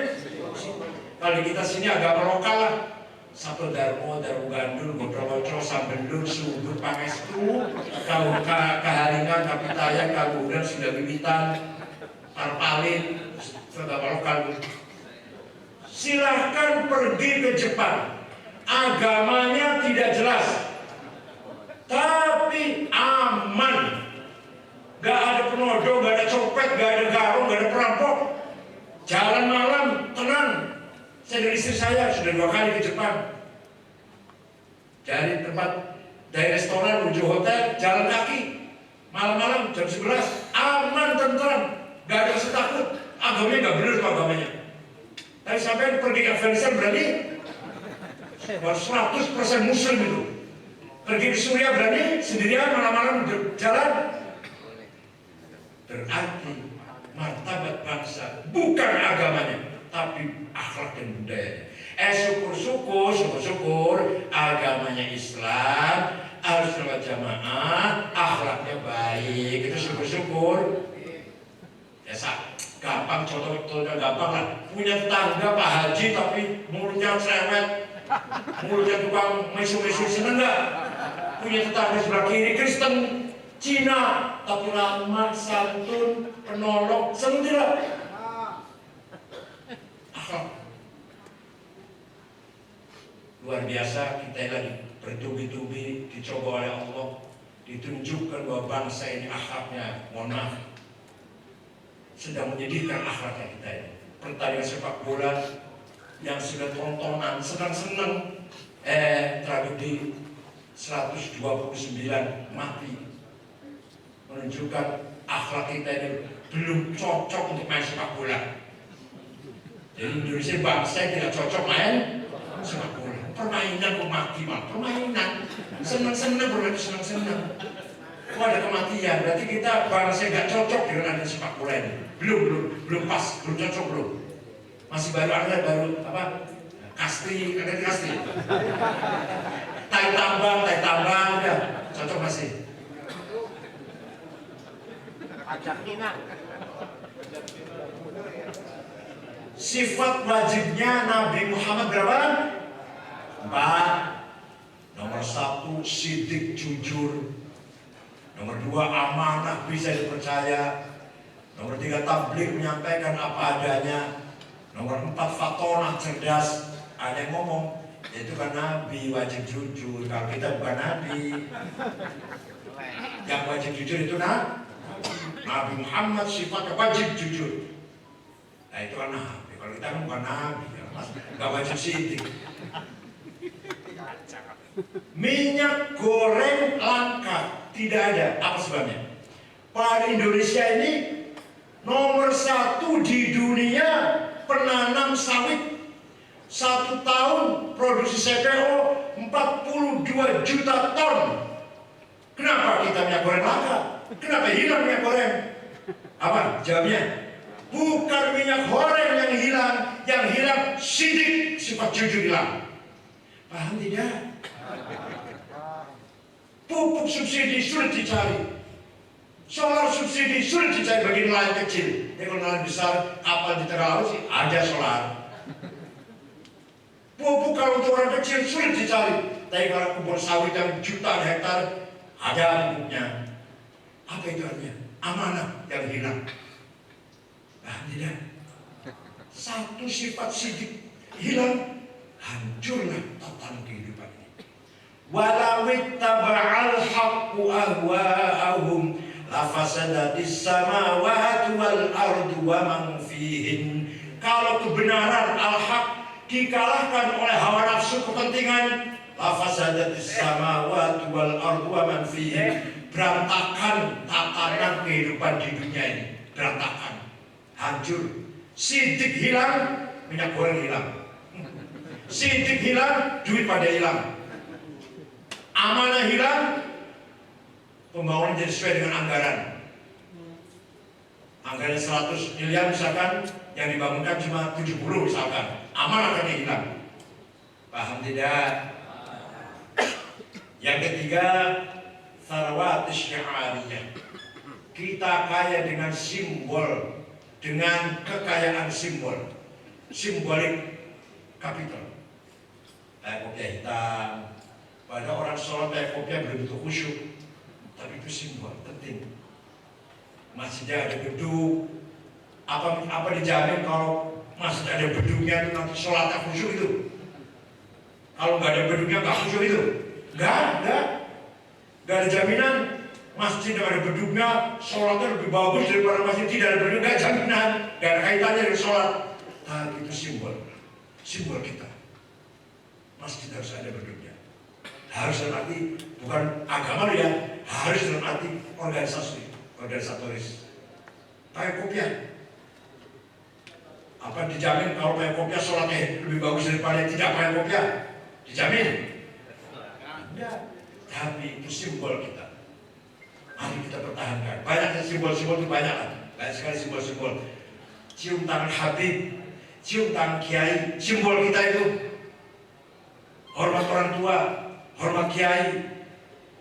Kalau di kita sini agama lokal lah. Satu Darmo, Darmo Gandul, Godrowoco, Sambendul, Subur, Pangestu, Kaharingan, Kapitayan, Kabudan, Sudah Bibitan, Tarpalin, agama lokal. Silahkan pergi ke Jepang. Agamanya tidak jelas, tapi aman. Gak ada penodong, gak ada copet, gak ada garong, gak ada perampok. Jalan malam tenang. Saya dan istri saya sudah 2 kali ke Jepang. Dari restoran menuju hotel, jalan kaki. Malam-malam jam 11, aman, tentram. Gak ada rasa takut. Agamanya gak benar tuh agamanya. Tapi sampai pergi ke Afghanistan berani? 100% Muslim itu. Pergi ke Suriah berani? Sendirian malam-malam jalan? Berarti martabat bangsa bukan agamanya, tapi akhlak dan budayanya. Syukur-syukur agamanya Islam, harus lewat jamaah, akhlaknya baik, itu syukur-syukur. Ya gampang, contohnya gampang lah. Punya tetangga Pak Haji tapi mulutnya cerewet, mulutnya tukang mesu-mesu, seneng gak? Punya tetangga sebelah kiri Kristen, Cina, tapi ramah, santun, penolong, seneng tidak? Akhlak luar biasa. Kita lagi bertubi-tubi dicoba oleh Allah, ditunjukkan bahwa bangsa ini akhlaknya, mohon maaf, sedang menyedihkan akhlaknya kita ini. Pertandingan sepak bola yang sudah tontonan, senang-senang, tragedi 129 mati, menunjukkan akhlak kita ini belum cocok untuk main sepak bola. Jadi Indonesia bangsa yang tidak cocok main sepak bola. Permainan kok mati mah, permainan senang-senang, berarti senang-senang. Kok ada kematian, berarti kita bangsa nggak cocok dengan ada sepak bola ini. Belum pas, belum cocok belum. Masih baru kasti, ada kasti. Tai tambang, ya cocok masih. Sifat wajibnya Nabi Muhammad berapa? 4. Nomor 1 sidik jujur. Nomor 2 amanah bisa dipercaya. Nomor 3 tabligh menyampaikan apa adanya. Nomor 4 fatonah cerdas. Ada yang ngomong itu kan Nabi wajib jujur. Kalau kita bukan Nabi, yang wajib jujur itu Nabi Muhammad sifatnya wajib jujur. Nah itu kan Nabi. Kalau kita kan bukan Nabi, nggak wajib sidik. Minyak goreng langka tidak ada. Apa sebabnya? Pada Indonesia ini nomor 1 di dunia penanam sawit. 1 tahun produksi CPO 42 juta ton. Kenapa kita minyak goreng langka? Kenapa hilang minyak goreng? Apa jawabnya? Bukan minyak goreng yang hilang sidik, sifat jujur hilang. Paham tidak? Pupuk subsidi sulit dicari, solar subsidi sulit dicari bagi nelayan kecil. Kalau nelayan besar, kapal di tengah laut sih ada solar. Pupuk kalau untuk orang kecil sulit dicari, tapi kalau kebun sawit yang jutaan hektar ada pupuknya. Apa itu artinya? Amanah yang hilang. Paham tidak? 1 sifat sidik hilang, hancurlah tatanan kehidupan ini. Walau ittaba'al haqqu ahwa'ahum lafasadatis samawati wal ardu wa man fihin. Kalau kebenaran al-haq dikalahkan oleh hawa nafsu kepentingan, lafasadatis samawati wal ardu wa man fihin. Berantakan tatanan kehidupan di dunia ini, berantakan, hancur. Sidik hilang, minyak goreng hilang. Sidik hilang, duit pada hilang. Amanah hilang, pembangunan jadi sesuai dengan anggaran. Anggaran 100 miliar misalkan, yang dibangunkan cuma 70 misalkan. Amanah akan hilang. Paham tidak? Yang ketiga, Tharawat Syiariyah. Kita kaya dengan simbol, dengan kekayaan simbol, simbolik kapital. Kayak kopiah hitam, pada orang sholat kayak kopiah belum tentu khusyuk, tapi itu simbol penting. Masjidnya ada beduk, apa dijamin kalau masjid ada beduknya itu nanti sholatnya khusyuk itu? Kalau nggak ada beduknya nggak khusyuk itu? Nggak ada jaminan. Masjid yang ada beduknya, sholatnya lebih bagus daripada masjid tidak ada beduk, nggak jaminan, nggak ada kaitannya dengan sholat. Tapi itu simbol kita. Masjid harus ada beduknya. Harus dalam arti bukan agama ya, harus dalam arti organisatoris. Kayak kopiah. Apa dijamin kalau kayak kopiah sholatnya lebih bagus daripada tidak kayak kopiah? Dijamin? Enggak. Tapi itu simbol kita. Mari kita pertahankan. Banyak simbol-simbol itu banyak sekali simbol-simbol. Cium tangan Habib, cium tangan Kiai, simbol kita itu. Hormat orang tua, hormat Kiai,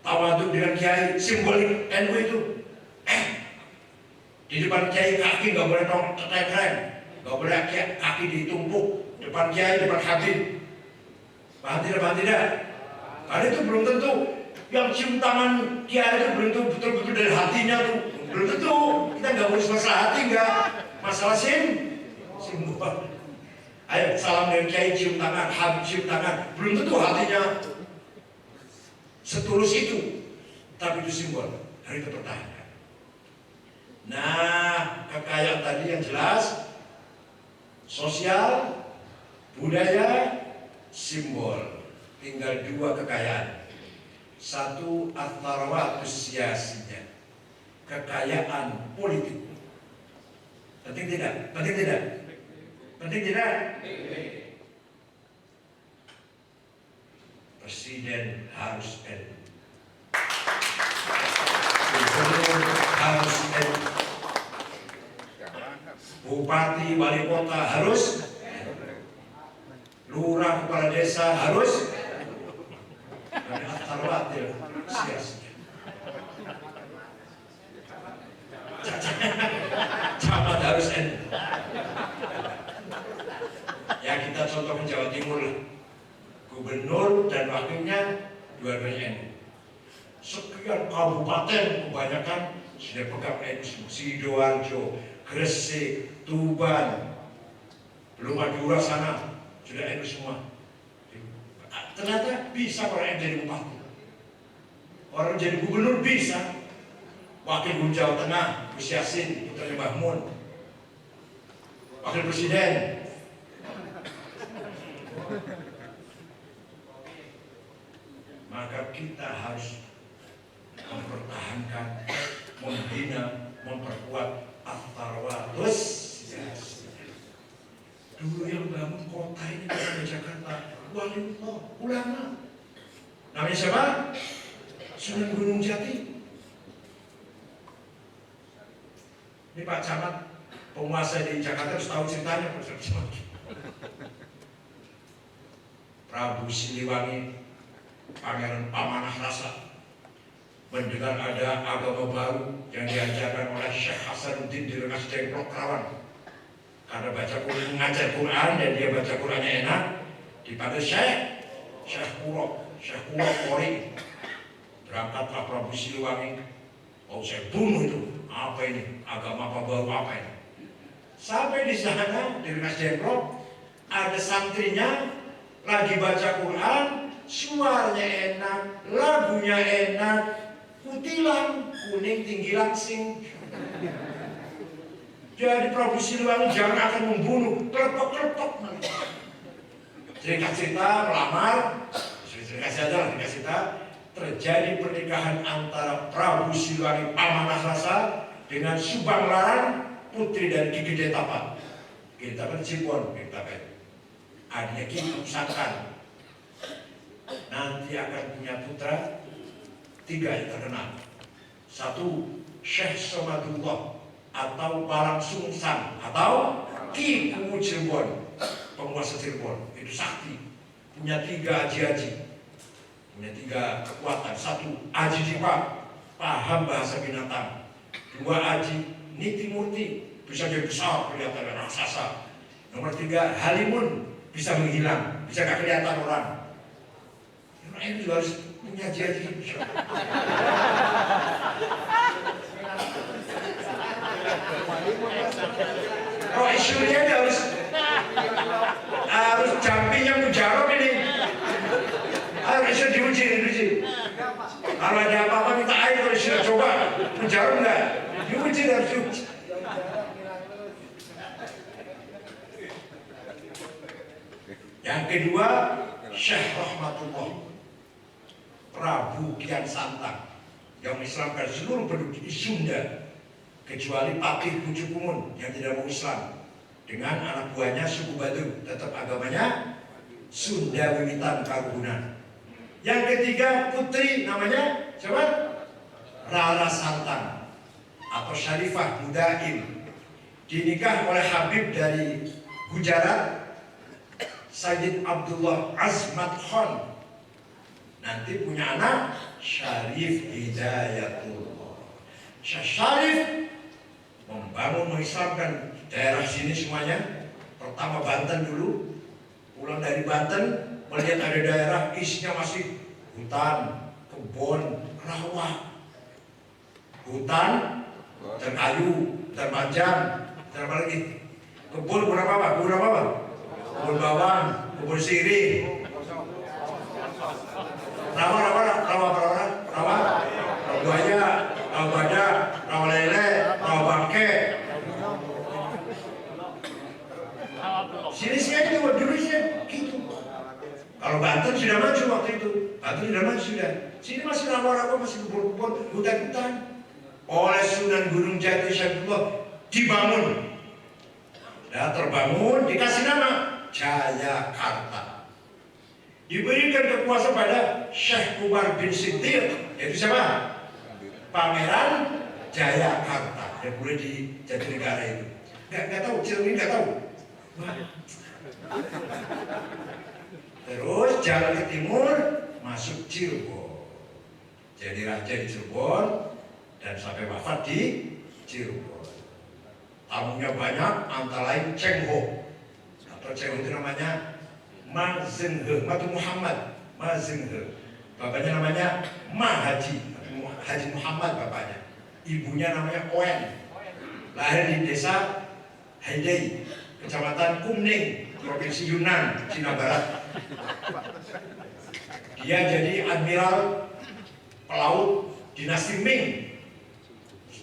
tawaduk dengan Kiai, simbolik NU itu. Di depan Kiai kaki nggak boleh keren, nggak boleh kaki ditumpuk. Depan Kiai, depan Habib. Paham tidak? Karena itu belum tentu. Yang cium tangan Kiai itu belum tentu betul-betul dari hatinya tuh. Belum tentu. Kita nggak urus masalah hati, nggak. Masalah simbol. Ayo salam dari Kiai, cium tangan, Habib cium tangan. Belum tentu hatinya setulus itu. Tapi itu simbol. Harus kita pertahankan. Nah, kekayaan tadi yang jelas. Sosial, budaya, simbol. Tinggal dua kekayaan. Satu, at-tharawatус siyasiyah, kekayaan politik. Penting tidak? Presiden harus NU, gubernur harus NU, bupati, wali kota harus, lurah, kepala desa harus. Dari at-tharawatус siyasiyah. Camat harus NU. Ya kita contoh di Jawa Timur lah. Gubernur dan wakilnya dua-duanya NU. Sekian kabupaten kebanyakan sudah pegang NU. Sidoarjo, Gresik, Tuban, belum Madura sana sudah NU semua. Ternyata bisa orang yang jadi bupati, orang jadi gubernur bisa. Wakil Gubernur Jawa Tengah, Gus Yassin, putranya Mbah Mun, wakil presiden. Maka kita harus mempertahankan, membina, memperkuat at-tharawatuz siyasiyah. Dulu yang bangun kota ini di Jakarta, waliullah, ulama. Namanya siapa? Sunan Gunung Jati. Ini Pak Camat, penguasa di Jakarta harus tahu ceritanya. Prabu Siliwangi, Pangeran Pamanah Rasa, mendengar ada agama baru yang diajarkan oleh Syekh Hasanuddin di Rengas Dengklok Kerawang. Karena baca Quran, mengajar Quran dan dia baca Qurannya enak, dipanggil Syekh Kuro Kori. Berangkatlah Prabu Siliwangi, saya bunuh itu. Apa ini? Agama apa baru apa ini? Sampai di sana di Rengas Dengklok ada santrinya lagi baca Quran, suaranya enak, lagunya enak, kutilang, kuning tinggi langsing. Jadi Prabu Siliwangi jangan akan membunuh, kelepok-kelepok. Cerita-cerita melamar, cerita terjadi pernikahan antara Prabu Siliwangi Pamanah Rasa dengan Subang Larang, putri dari Ki Gede Tapa. Kita kan Cirebon, kita kan. Adanya kita usahakan nanti akan punya putra 3 yang terkenal. 1 Syekh Somadullah atau Barang Sungsan atau Ki Kuwu Cirebon, penguasa Cirebon. Itu sakti, punya 3 aji-aji, punya 3 kekuatan. 1 Aji Dipa, paham bahasa binatang. 2 Aji Niti Murti, bisa jadi besar kelihatan raksasa. Nomor 3 Halimun, bisa menghilang, bisa gak kelihatan orang. Ini juga harus punya aji-aji. Oh, isunya harus jampingnya mujarab ini. Harus diuji. Kalau ada apa-apa minta air, kalau sudah coba mujarab enggak? Diuji harus diuji. Yang kedua, Syekh Rahmatullah Prabu Kian Santang yang mengislamkan seluruh penduduk di Sunda kecuali Patih Pucukumun yang tidak mau Islam dengan anak buahnya suku Batu, tetap agamanya Sunda Wiwitan Karuhunan. Yang ketiga putri namanya siapa? Rara Santang atau Syarifah Mudaim, dinikah oleh Habib dari Gujarat Sayyid Abdullah Azmat Khan. Nanti punya anak Syarif Hidayatullah. Syarif membangun, mengislamkan daerah sini semuanya. Pertama Banten dulu, pulang dari Banten melihat ada daerah isinya masih hutan, kebun, rawa, hutan, terkayu, terpanjang, terapalagi kebun berapa? Kebun bawang, kebun sirih, rawa buaya, rawa badak, rawa lele, rawa bangke. Sini aja dulu gitu. Kalau Banten sudah maju waktu itu, Sini masih rawa-rawa, masih kebun-kebun, hutan-hutan. Oleh Sunan Gunung Jati Syaifullah dibangun. Sudah terbangun, dikasih nama Jayakarta. Diberikan kekuasaan pada Syekh Umar bin Siddiq, yaitu siapa? Pangeran Jayakarta yang boleh di Jatinegara itu. Nggak tahu, Cirebon nggak tahu. Terus jalan ke timur masuk Cirebon, jadi raja di Cirebon dan sampai wafat di Cirebon. Tamunya banyak, antara lain Cheng Ho atau Cheng Ho itu namanya Ma Zenghe, Matu Muhammad, Ma Zenghe. Bapaknya namanya Ma Haji, Haji Muhammad bapaknya. Ibunya namanya Oen. Lahir di desa Haidai, kecamatan Kumning, provinsi Yunnan, Cina Barat. Dia jadi admiral pelaut dinasti Ming.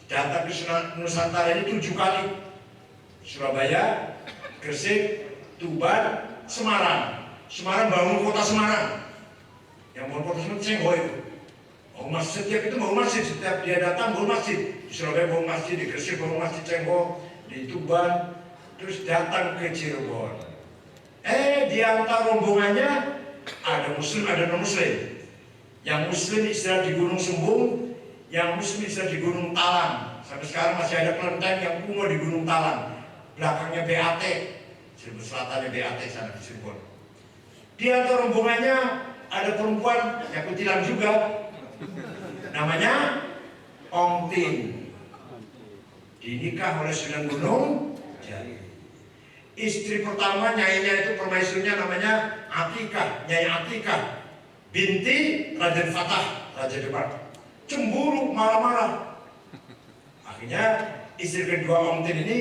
Datang ke Nusantara ini 7 kali. Surabaya, Gresik, Tuban, Semarang. Semarang bangun kota Semarang. Yang bangun kota Semarang Cheng Ho itu. Bangun masjid, setiap itu bangun masjid. Setiap dia datang bangun masjid. Di Surabaya bangun masjid, di Gresik bangun masjid Cheng Ho, di Tuban. Terus datang ke Cirebon. Di antara rombongannya ada muslim, ada non muslim. Yang muslim istirahat di Gunung Sumbung, yang muslim istirahat di Gunung Talang. Sampai sekarang masih ada kelenteng yang kuno di Gunung Talang. Belakangnya BAT, Cirebon Selatannya BAT sana di Cirebon. Di antara rombongannya ada perempuan yang kutilang juga, namanya Ong Tin. Dinikah oleh Sunan Gunung Jati. Istri pertama nyainya itu permaisurinya namanya Atikah, Nyai Atikah binti Raden Fatah, Raja Demak. Cemburu, marah-marah. Akhirnya istri kedua Ong Tin ini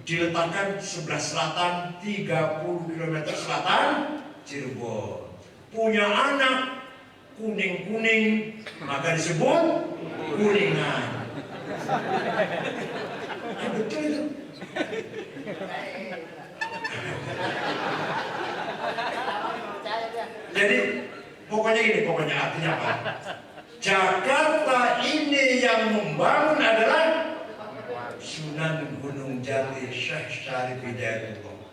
diletakkan sebelah selatan 30 km selatan Cirebon. Punya anak kuning-kuning, maka disebut kuningan. Ya, betul itu. Jadi pokoknya artinya apa? Jakarta ini yang membangun adalah Sunan Sunan Gunung Jati Syekh Syarif Hidayatullah.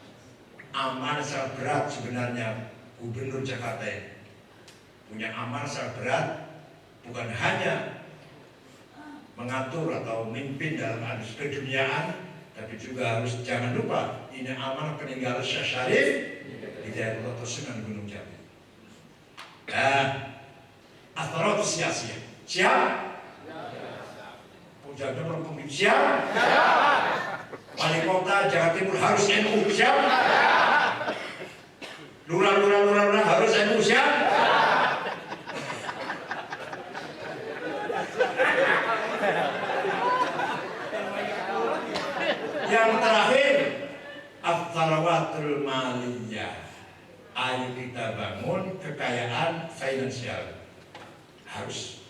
Amanah sangat berat sebenarnya Gubernur Jakarta ini. Punya amanah sangat berat, bukan hanya mengatur atau memimpin dalam arus keduniaan, tapi juga harus jangan lupa ini amanah peninggalan Syekh Syarif Hidayatullah atau Sunan Gunung Jati. Atharatus sia-sia. Siap? Puncaknya berpemimpin siap? Wali kota Jakarta Timur harus NU siap? Lurah harus NU siap? Yang terakhir, Atharawatul Maliyah. Ayo kita bangun kekayaan finansial. Harus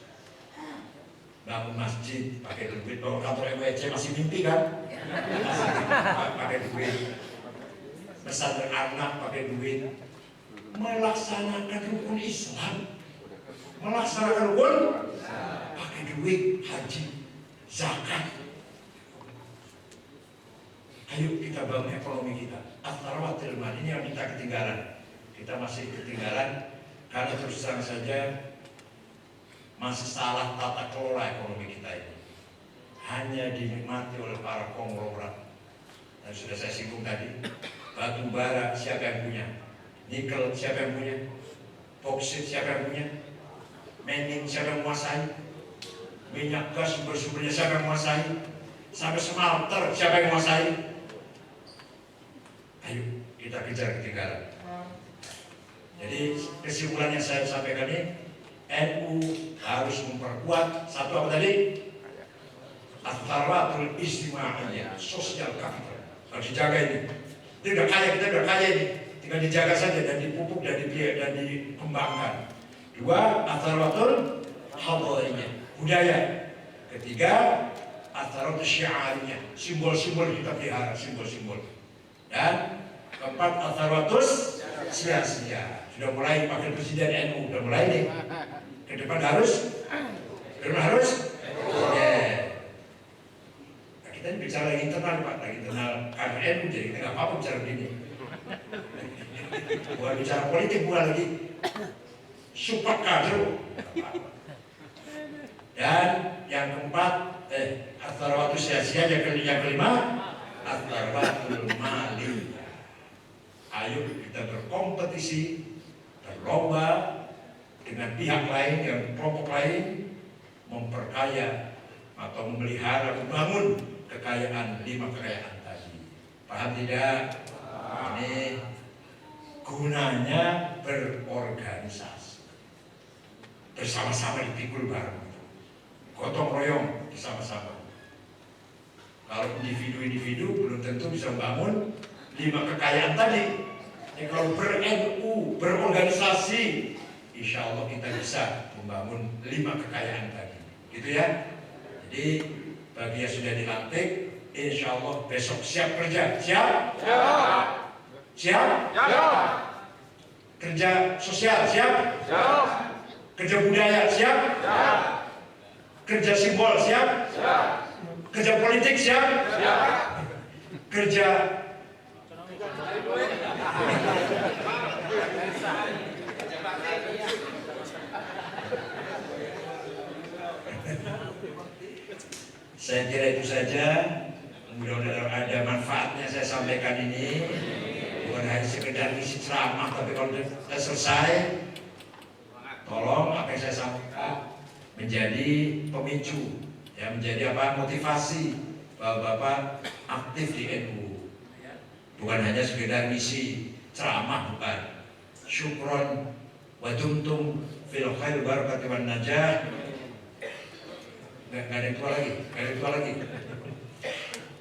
bangun masjid pakai duit. Kalau kantor MWC masih mimpi kan? Pakai duit. Pesantren anak pakai duit. Melaksanakan rukun Islam, melaksanakan rukun pakai duit, haji, zakat. Ayo kita bangun ekonomi kita. Atharawatul Maliyah ini yang kita ketinggalan. Kita masih ketinggalan karena terus terang saja masih salah tata kelola ekonomi kita ini. Hanya dinikmati oleh para konglomerat. Dan sudah saya singgung tadi, batu bara siapa yang punya? Nikel siapa yang punya? Boksit siapa yang punya? Mining siapa yang menguasai? Minyak gas sumber-sumbernya siapa yang menguasai? Sampai smelter siapa yang menguasai? Ayo kita kejar ketinggalan. Jadi kesimpulan yang saya sampaikan ini, NU harus memperkuat satu apa tadi? Atharatul Ijtimaiyah, sosial capital. Harus dijaga ini. Kita udah kaya ini. Tinggal dijaga saja dan dipupuk dan dikembangkan. Dua, Atharatul Hadariyah, budaya. Ketiga, Atharatul Syiariyah, simbol-simbol kita pelihara, simbol-simbol. Dan keempat, Atharatul Sia-sia. Sudah mulai pakai presiden NU, sudah mulai nih. Ke depan harus. Nah, kita ini bicara lagi internal Pak, lagi internal kader NU, jadi kita nggak apa-apa bicara begini. Bukan bicara politik, bukan lagi support kader. Dan yang keempat, Atharawatul Sia-sia. Yang kelima, Atharawatul Maliyah. Ayo kita berkompetisi, berlomba dengan pihak lain yang kelompok lain memperkaya atau memelihara, membangun kekayaan 5 kekayaan tadi. Paham tidak? Ini gunanya berorganisasi, bersama-sama dipikul bareng, gotong royong bersama-sama. Kalau individu-individu belum tentu bisa membangun 5 kekayaan tadi. Kalau ber-NU, berorganisasi, insya Allah kita bisa membangun 5 kekayaan tadi. Gitu ya. Jadi bagi yang sudah dilantik, insya Allah besok siap kerja. Siap? Siap. Siap? Siap. Kerja sosial siap? Siap. Kerja budaya siap? Siap. Kerja simbol siap? Siap. Kerja politik siap? Siap. Kerja saya kira itu saja. Mudah-mudahan ada manfaatnya saya sampaikan ini. Bukan hanya sekedar isi ceramah, tapi kalau sudah selesai, tolong apa yang saya sampaikan menjadi pemicu, ya, menjadi apa, motivasi bahwa Bapak aktif di NU. Bukan hanya sekedar isi ceramah, bukan. Syukron wa dumtum fil khair barakati wan najah. Gak ada yang tua lagi,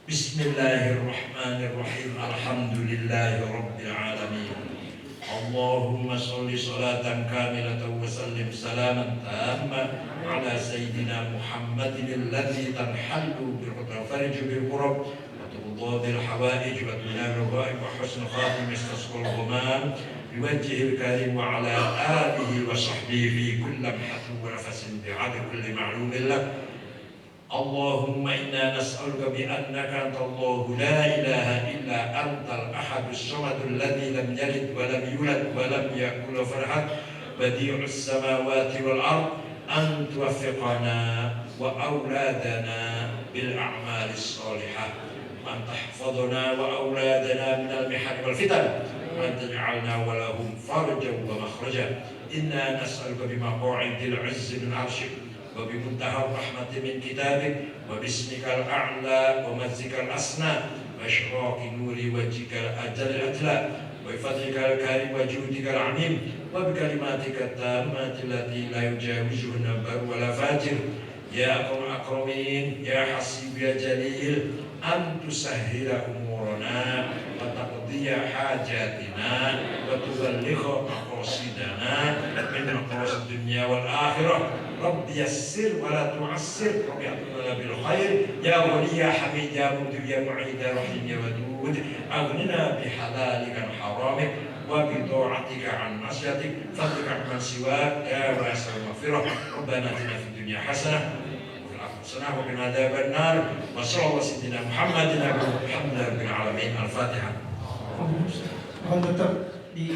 Bismillahirrahmanirrahim. Alhamdulillahi rabbil alamin. Allahumma sholli salatan kamilatan wa sallim salaman tamman ala sayyidina Muhammadin alladhi tanhallu bil farj bil qurab wa tudha bil hawaij wa tunal ghaib wa husn khatim istasqal ghamam biwajhil karim wa ala alihi wa sahbihi fi kulli lamhatin wa nafasin bi'adad kulli ma'lumin lak. اللهم إنا نسألك بأنك أنت الله لا إله إلا أنت الأحد الصمد الذي لم يلد ولم يولد ولم يكن له كفوا أحد بديع السماوات والأرض أن توفقنا وأولادنا بالأعمال الصالحة، وأن تحفظنا وأولادنا من المحن والفتن، وأن تجعلنا ولهم فرجا ومخرجا. إنا نسألك بمقاعد العز من عرشك وبمنتهى الرحمة من كتابك وباسمك الأعلى ومجدك الأسنى وإشراق نور وجهك الأجل الأجلى وبفضلك الكريم وجودك العميم وبكلماتك التامات التي لا يجاوزهن بر ولا فاجر. يا أكرم الأكرمين يا حسيب يا جليل أن تسهل أمورنا وتقضي حاجاتنا وتبلغ مقاصدنا من مقاصد الدنيا والآخرة. رب يسر ولا تعسر، رب يأتنا بالخير يا ولي يا حميد يا مبدع يا معيد يا رحيم يا ودود. أغننا بحلالك عن حرامك وبطاعتك عن معصيتك، فضلك عن سواك يا واسع المغفرة. ربنا آتنا في الدنيا حسنة وفي الآخرة حسنة وقنا عذاب النار. وصلى الله سيدنا محمد الحمد لله رب العالمين. الفاتحة. Mohon tetap di